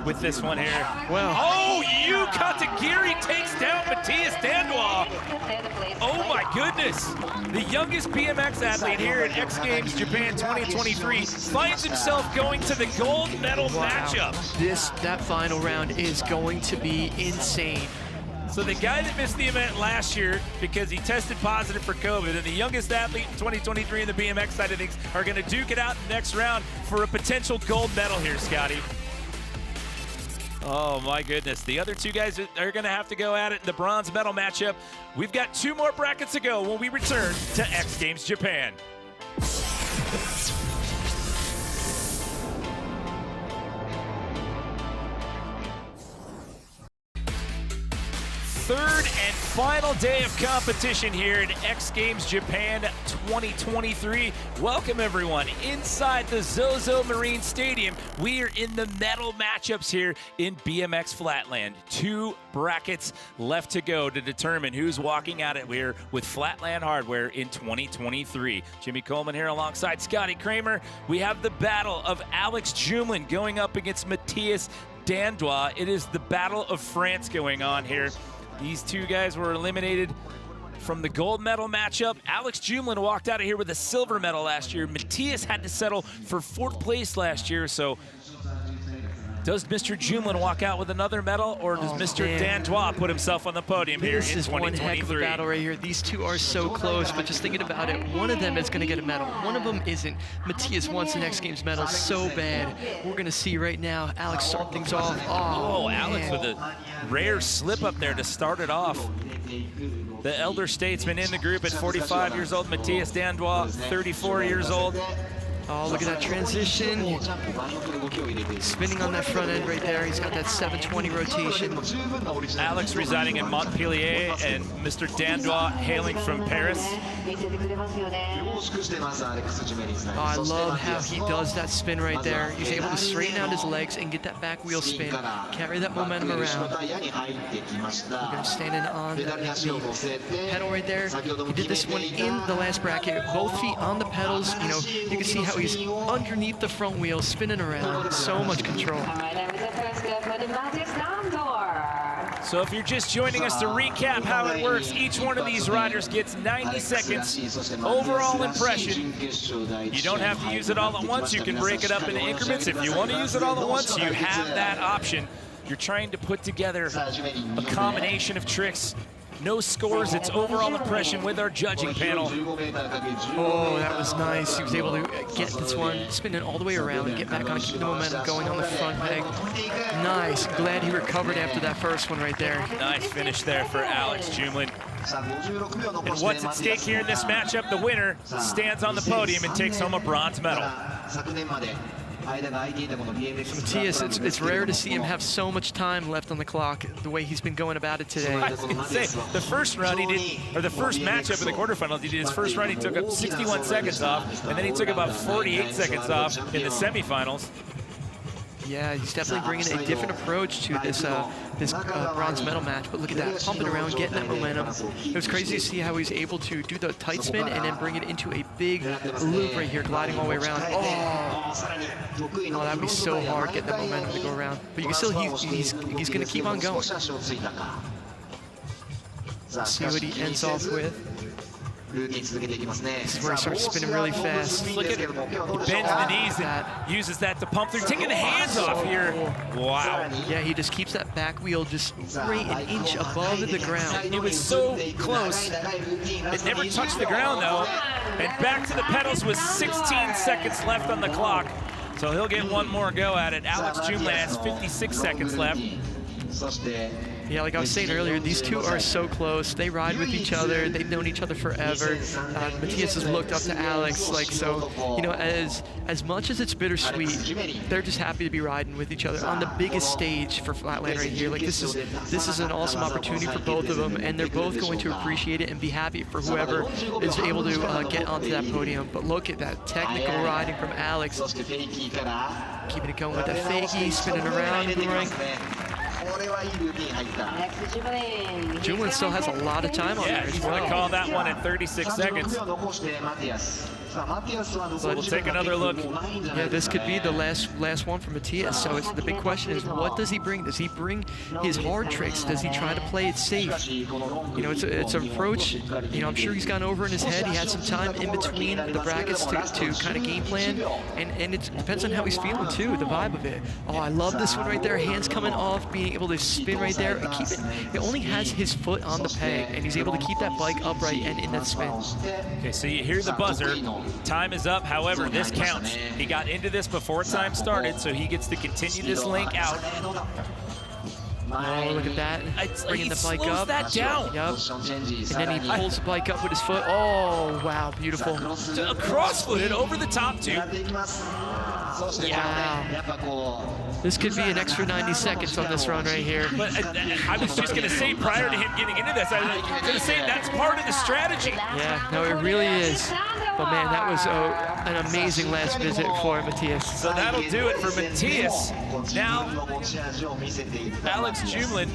with this one here? Well, oh, Yu Katagiri takes down Matthias Dandois. Oh my goodness. The youngest BMX athlete here at X Games Japan 2023 finds himself going to the gold medal matchup. That final round is going to be insane. So the guy that missed the event last year because he tested positive for COVID, and the youngest athlete in 2023 in the BMX side of things are going to duke it out in the next round for a potential gold medal here, Scotty. Oh my goodness. The other two guys are going to have to go at it in the bronze medal matchup. We've got 2 more brackets to go when we return to X Games Japan. Third and final day of competition here at X Games Japan 2023. Welcome everyone inside the Zozo Marine Stadium. We are in the medal matchups here in BMX Flatland. 2 brackets left to go to determine who's walking at it here with Flatland hardware in 2023. Jimmy Coleman here alongside Scotty Kramer. We have the battle of Alex Jumlin going up against Matthias Dandois. It is the Battle of France going on here. These 2 guys were eliminated from the gold medal matchup. Alex Jumlin walked out of here with a silver medal last year. Matthias had to settle for 4th place last year. So does Mr. Jumlin walk out with another medal, or does Mr. Dandois put himself on the podium here in 2023? This is one heck of a battle right here. These 2 are so close, but just thinking about it, one of them is going to get a medal. One of them isn't. Matthias wants the X Games medal so bad. We're going to see right now Alex start things off. Oh, Alex with a rare slip up there to start it off. The elder statesman in the group at 45 years old, Matthias Dandois, 34 years old. Oh, look at that transition. Spinning on that front end right there. He's got that 720 rotation. Alex residing in Montpellier and Mr. Dandois hailing from Paris. I love how he does that spin right there. He's able to straighten out his legs and get that back wheel spin, carry that momentum around. Look at him standing on the pedal right there. He did this one in the last bracket, both feet on the pedals. You know, you can see how he's underneath the front wheel, spinning around. So much control. So if you're just joining us to recap how it works, each one of these riders gets 90 seconds overall impression. You don't have to use it all at once. You can break it up into increments. If you want to use it all at once, you have that option. You're trying to put together a combination of tricks. No scores, it's overall impression with our judging panel. Oh, that was nice. He was able to get this one, spin it all the way around and get back on, keep the momentum going on the front peg. Nice. Glad he recovered after that first one right there. Nice finish there for Alex Jumlin. And what's at stake here in this matchup? The winner stands on the podium and takes home a bronze medal. Matthias, it's rare to see him have so much time left on the clock, the way he's been going about it today. I was gonna say, the first run he did, or the first matchup in the quarterfinals, he did his first run, he took up 61 seconds off, and then he took about 48 seconds off in the semifinals. Yeah, he's definitely bringing a different approach to this bronze medal match. But look at that, pumping around, getting that momentum. It was crazy to see how he's able to do the tight spin and then bring it into a big loop right here, gliding all the way around. Oh, that would be so hard, getting that momentum to go around. But you can still, he's going to keep on going. Let's see what he ends off with. This is where he starts spinning really fast. Look at him. He bends the knees and uses that to pump through. Taking the hands off here. Wow. Yeah, he just keeps that back wheel just right an inch above the ground. It was so close. It never touched the ground, though. And back to the pedals with 16 seconds left on the clock. So he'll get one more go at it. Alex Jumlin has 56 seconds left. Yeah, like I was saying earlier, these two are so close. They ride with each other. They've known each other forever. Matthias has looked up to Alex, like, so, you know, as much as it's bittersweet, they're just happy to be riding with each other on the biggest stage for Flatland right here. Like, this is an awesome opportunity for both of them, and they're both going to appreciate it and be happy for whoever is able to get onto that podium. But look at that technical riding from Alex. Keeping it going with that fakie, spinning around, boomerang. Jumlin still has a lot of time on there. He's going to call that one at 36 seconds. So we'll take another look. Yeah, this could be the last one for Matthias. So the big question is, what does he bring? Does he bring his hard tricks? Does he try to play it safe? You know, it's an approach. You know, I'm sure he's gone over in his head. He had some time in between the brackets to kind of game plan, and it depends on how he's feeling too, the vibe of it. Oh, I love this one right there. Hands coming off, being able to spin right there and keep it. It only has his foot on the peg, and he's able to keep that bike upright and in that spin. Okay, so you hear the buzzer. Time is up. However, this counts. He got into this before time started, so he gets to continue this link out. Oh, look at that. Bringing the bike up. That down. Yep. And then he pulls the bike up with his foot. Oh, wow, beautiful. Cross-footed over the top too. Wow. This could be an extra 90 seconds on this run right here. But I was just going to say, prior to him getting into this, I was going to say that's part of the strategy. Yeah, no, it really is. But man, that was an amazing last visit for Matthias. So that'll do it for Matthias. Now, Alex Jumlin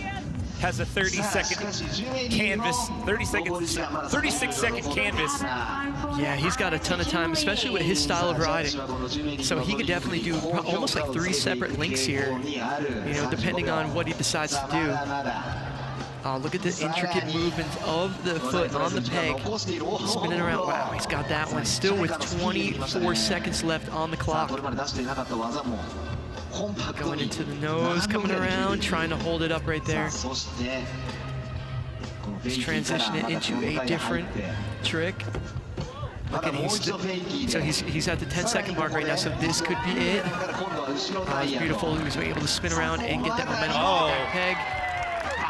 has a 30-second canvas, 36-second canvas. Yeah, he's got a ton of time, especially with his style of riding. So he could definitely do almost like 3 separate links here, you know, depending on what he decides to do. Look at the intricate movements of the foot on the peg, spinning around. Wow, he's got that one still with 24 seconds left on the clock. Going into the nose, coming around, trying to hold it up right there. He's transitioning it into a different trick. Look at he's at the 10-second mark right now, so this could be it. It's beautiful. He was able to spin around and get that momentum on that peg.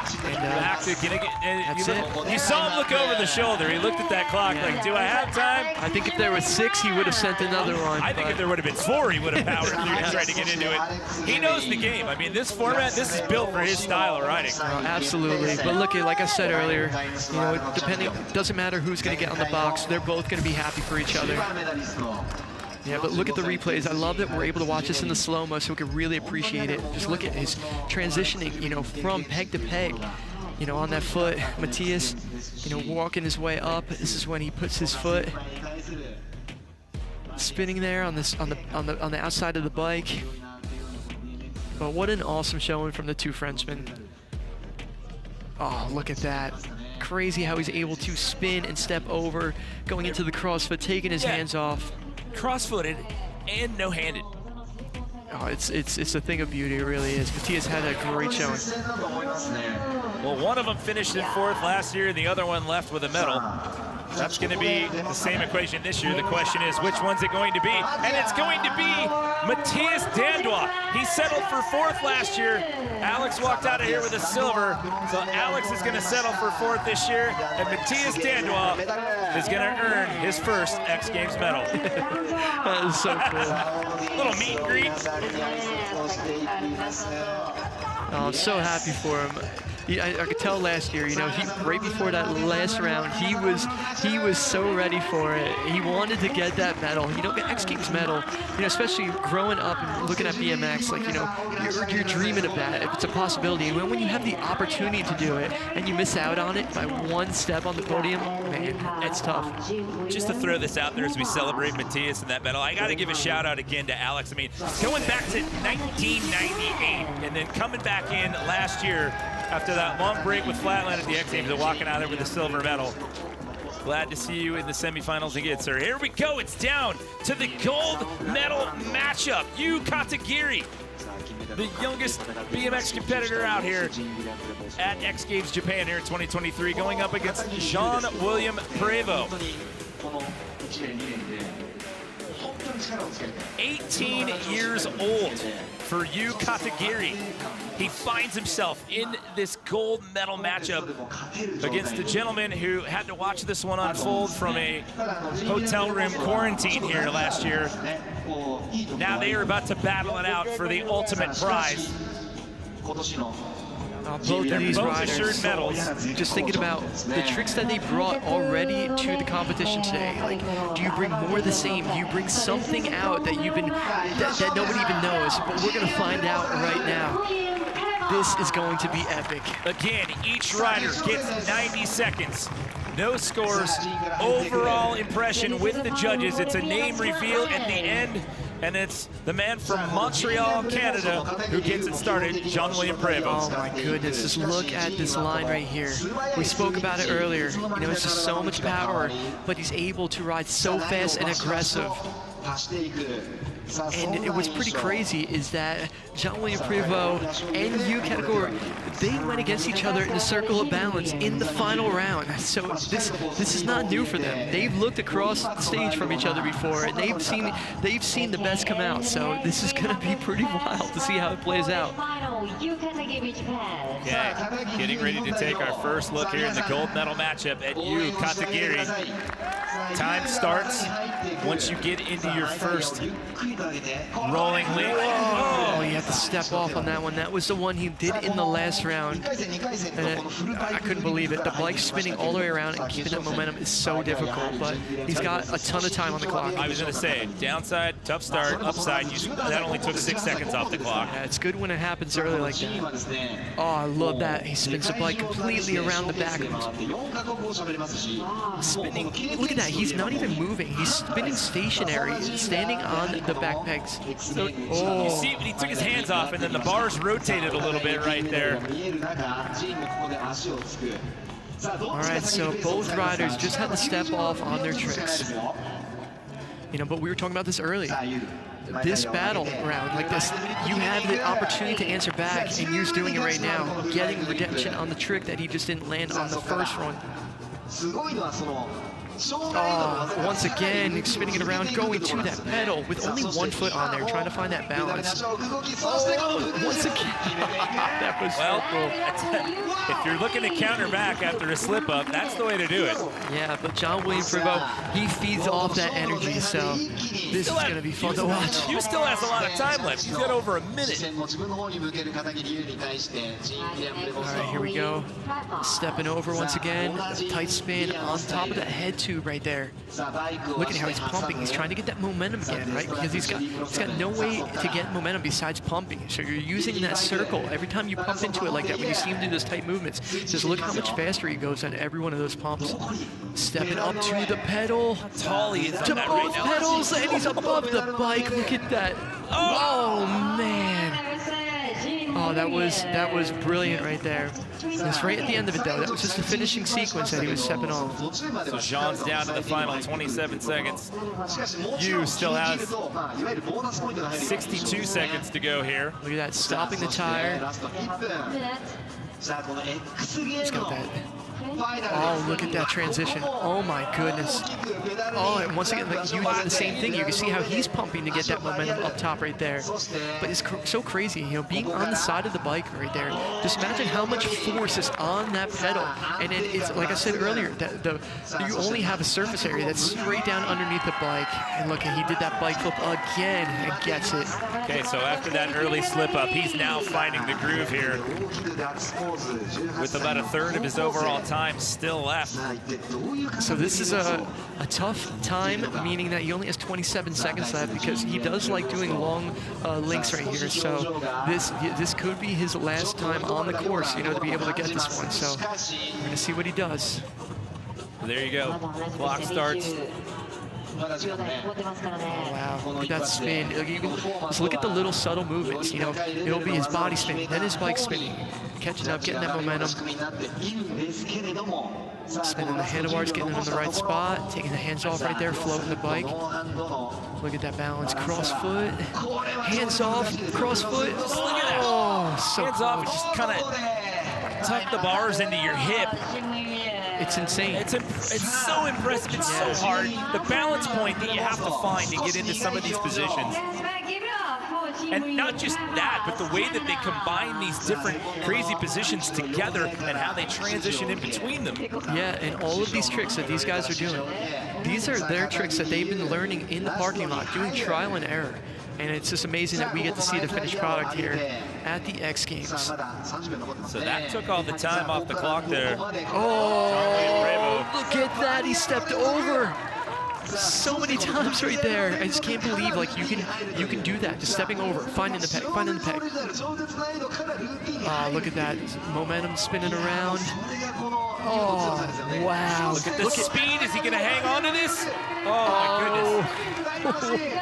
Back to that's it. You saw him look over the shoulder. He looked at that clock like, do I have time? I think if there was 6, he would have sent another one. I think if there would have been 4, he would have powered through and tried to get into it. He knows the game. I mean, this format, this is built for his style of riding. Absolutely. But look, like I said earlier, you know, it doesn't matter who's going to get on the box. They're both going to be happy for each other. Yeah, but look at the replays. I love that we're able to watch this in the slow-mo so we can really appreciate it. Just look at his transitioning, you know, from peg to peg. You know, on that foot, Matthias, you know, walking his way up. This is when he puts his foot spinning there on the outside of the bike. But what an awesome showing from the two Frenchmen. Oh, look at that. Crazy how he's able to spin and step over, going into the crossfoot, taking his hands off. Cross-footed and no-handed. Oh, it's a thing of beauty, it really is. Matthias had a great showing. Well, one of them finished in 4th last year, and the other one left with a medal. That's going to be the same equation this year. The question is, which one's it going to be? And it's going to be Matthias Dandois. He settled for 4th last year. Alex walked out of here with a silver. So Alex is going to settle for 4th this year. And Matthias Dandois is going to earn his first X Games medal. That is so cool. Little meet and greet. Oh, I'm so happy for him. I could tell last year, you know, right before that last round, he was so ready for it. He wanted to get that medal. You know, X Games medal, you know, especially growing up and looking at BMX, like, you know, you're dreaming of that. If it's a possibility. And when you have the opportunity to do it and you miss out on it by 1 step on the podium, man, it's tough. Just to throw this out there as we celebrate Matthias and that medal, I got to give a shout out again to Alex. I mean, going back to 1998 and then coming back in last year after that long break with Flatland at the X Games and walking out there with a silver medal. Glad to see you in the semifinals again, sir. Here we go. It's down to the gold medal matchup. Yu Katagiri, the youngest BMX competitor out here at X Games Japan here in 2023, going up against Jean-William Prévost. 18 years old for Yu Katagiri. He finds himself in this gold medal matchup against a gentleman who had to watch this one unfold from a hotel room quarantine here last year. Now they are about to battle it out for the ultimate prize. Both of these riders, assured medals. Just thinking about the tricks that they brought already to the competition today. Like, do you bring more of the same? Do you bring something out that that nobody even knows? But we're gonna find out right now. This is going to be epic. Again, each rider gets 90 seconds. No scores. Overall impression with the judges. It's a name reveal at the end. And it's the man from Montreal, Canada, who gets it started, Jean-William Prévost. Oh my goodness, just look at this line right here. We spoke about it earlier. You know, it's just so much power, but he's able to ride so fast and aggressive. And it was pretty crazy is that Jean-William Prévost and Yu Katagiri, they went against each other in a circle of balance in the final round. So this is not new for them. They've looked across the stage from each other before, and they've seen the best come out. So this is going to be pretty wild to see how it plays out. Okay, getting ready to take our first look here in the gold medal matchup at Yu Katagiri. Time starts once you get into your first rolling lead. Oh, you have to step off on that one. That was the one he did in the last round. And I couldn't believe it. The bike spinning all the way around and keeping that momentum is so difficult, but he's got a ton of time on the clock. I was going to say, downside, tough start, upside, that only took 6 seconds off the clock. Yeah, it's good when it happens early like that. Oh, I love that. He spins the bike completely around the back. Spinning. Look at that. He's not even moving. He's spinning stationary, standing on the back pegs. So, you see, he took his hands off, and then the bars rotated a little bit right there. All right, so both riders just had to step off on their tricks. You know, but we were talking about this early. This battle round like this, you have the opportunity to answer back, and Yu's doing it right now, getting redemption on the trick that he just didn't land on the first run. Oh, once again, spinning it around, going to that pedal with only 1 foot on there, trying to find that balance. Oh, once again, that was Well, so cool. if you're looking to counter back after a slip up, that's the way to do it. Yeah, but John William Prevost, he feeds off that energy, so this is going to be fun to watch. Hugh still has a lot of time left. He's got over a minute. All right, here we go. Stepping over once again. Tight spin on top of that head tube right there. Look at how he's pumping. He's trying to get that momentum again, right? Because he's got no way to get momentum besides pumping. So you're using that circle every time you pump into it like that. When you see him do those tight movements, just look how much faster he goes on every one of those pumps. Stepping up to the pedal. Tall he is on To that both right now. pedals, and he's above the bike. Look at that. Oh man. Oh, that was brilliant right there. It's right at the end of it though. That was just the finishing sequence that he was stepping off. So Jean's down to the final 27 seconds. Hugh still has 62 seconds to go here. Look at that, stopping the tire. He's got that. Oh, look at that transition. Oh my goodness. Oh, and once again, like, you do the same thing. You can see how he's pumping to get that momentum up top right there. But it's so crazy, you know, being on the side of the bike right there. Just imagine how much force is on that pedal. And it's like I said earlier, you only have a surface area that's straight down underneath the bike. And look, he did that bike flip again and gets it. Okay, so after that early slip up, he's now finding the groove here with about a third of his overall time still left. So this is a tough time, meaning that he only has 27 seconds left because he does like doing long links right here. So this could be his last time on the course, you know, to be able to get this one. So we're gonna see what he does. There you go. Clock starts. Oh, wow, look at that spin. Just look at the little subtle movements, you know. It'll be his body spinning, then his bike spinning, catching up, getting that momentum. Spinning the handlebars, getting them in the right spot, taking the hands off right there, floating the bike. Look at that balance, cross foot, hands off, cross foot. Just look at that. Oh, so hands off and just kind of tuck the bars into your hip. It's insane. It's so impressive. It's so hard. The balance point that you have to find to get into some of these positions. And not just that, but the way that they combine these different crazy positions together and how they transition in between them. Yeah, and all of these tricks that these guys are doing, these are their tricks that they've been learning in the parking lot, doing trial and error. And it's just amazing that we get to see the finished product here at the X Games. So that took all the time off the clock there. Oh, look at that, he stepped over. So many times right there. I just can't believe like you can do that, just stepping over, finding the peg, finding the peg. Oh, look at that, momentum spinning around. Oh, wow. Look at the speed. Is he going to hang on to this? Oh, my goodness.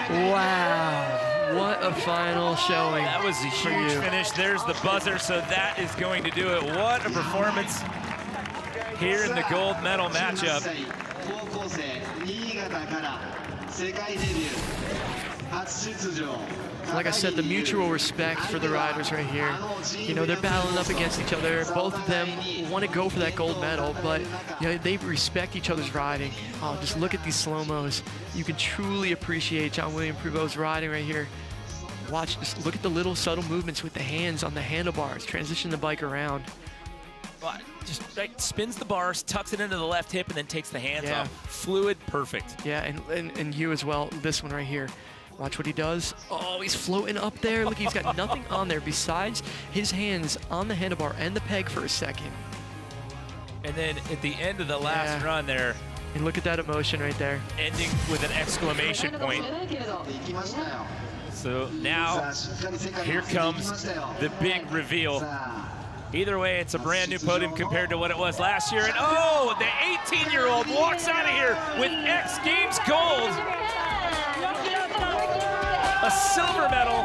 Wow, what a final showing. That was a huge finish. There's the buzzer, so that is going to do it. What a performance here in the gold medal matchup. Like I said, the mutual respect for the riders right here. You know, they're battling up against each other. Both of them want to go for that gold medal, but you know, they respect each other's riding. Oh, just look at these slow-mos. You can truly appreciate John William Prevost's riding right here. Watch, just look at the little subtle movements with the hands on the handlebars, transition the bike around. Just right, spins the bars, tucks it into the left hip, and then takes the hands off. Fluid, perfect. Yeah, and you as well, this one right here. Watch what he does. Oh, he's floating up there. Look, he's got nothing on there besides his hands on the handlebar and the peg for a second. And then at the end of the last run there. And look at that emotion right there. Ending with an exclamation point. So now, here comes the big reveal. Either way, it's a brand new podium compared to what it was last year. And oh, the 18-year-old walks out of here with X Games gold. A silver medal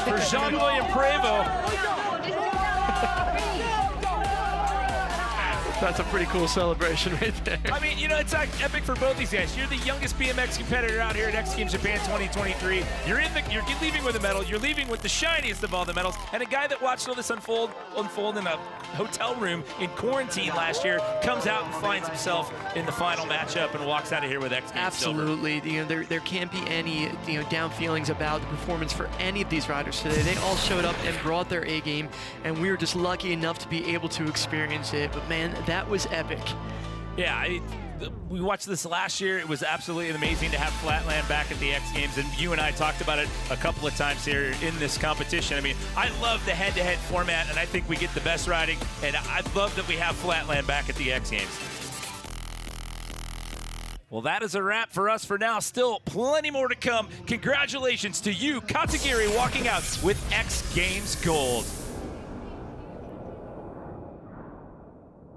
for Jean-William Prevost. That's a pretty cool celebration right there. I mean, you know, it's like epic for both these guys. You're the youngest BMX competitor out here at X Games Japan 2023. You're leaving with a medal. You're leaving with the shiniest of all the medals. And a guy that watched all this unfold in a hotel room in quarantine last year comes out and finds himself in the final matchup and walks out of here with X Games silver. Absolutely. You know, there can't be any down feelings about the performance for any of these riders today. They all showed up and brought their A game, and we were just lucky enough to be able to experience it. But man, that was epic. Yeah, we watched this last year. It was absolutely amazing to have Flatland back at the X Games, and you and I talked about it a couple of times here in this competition. I mean, I love the head-to-head format, and I think we get the best riding, and I love that we have Flatland back at the X Games. Well, that is a wrap for us for now. Still plenty more to come. Congratulations to you, Katagiri, walking out with X Games Gold.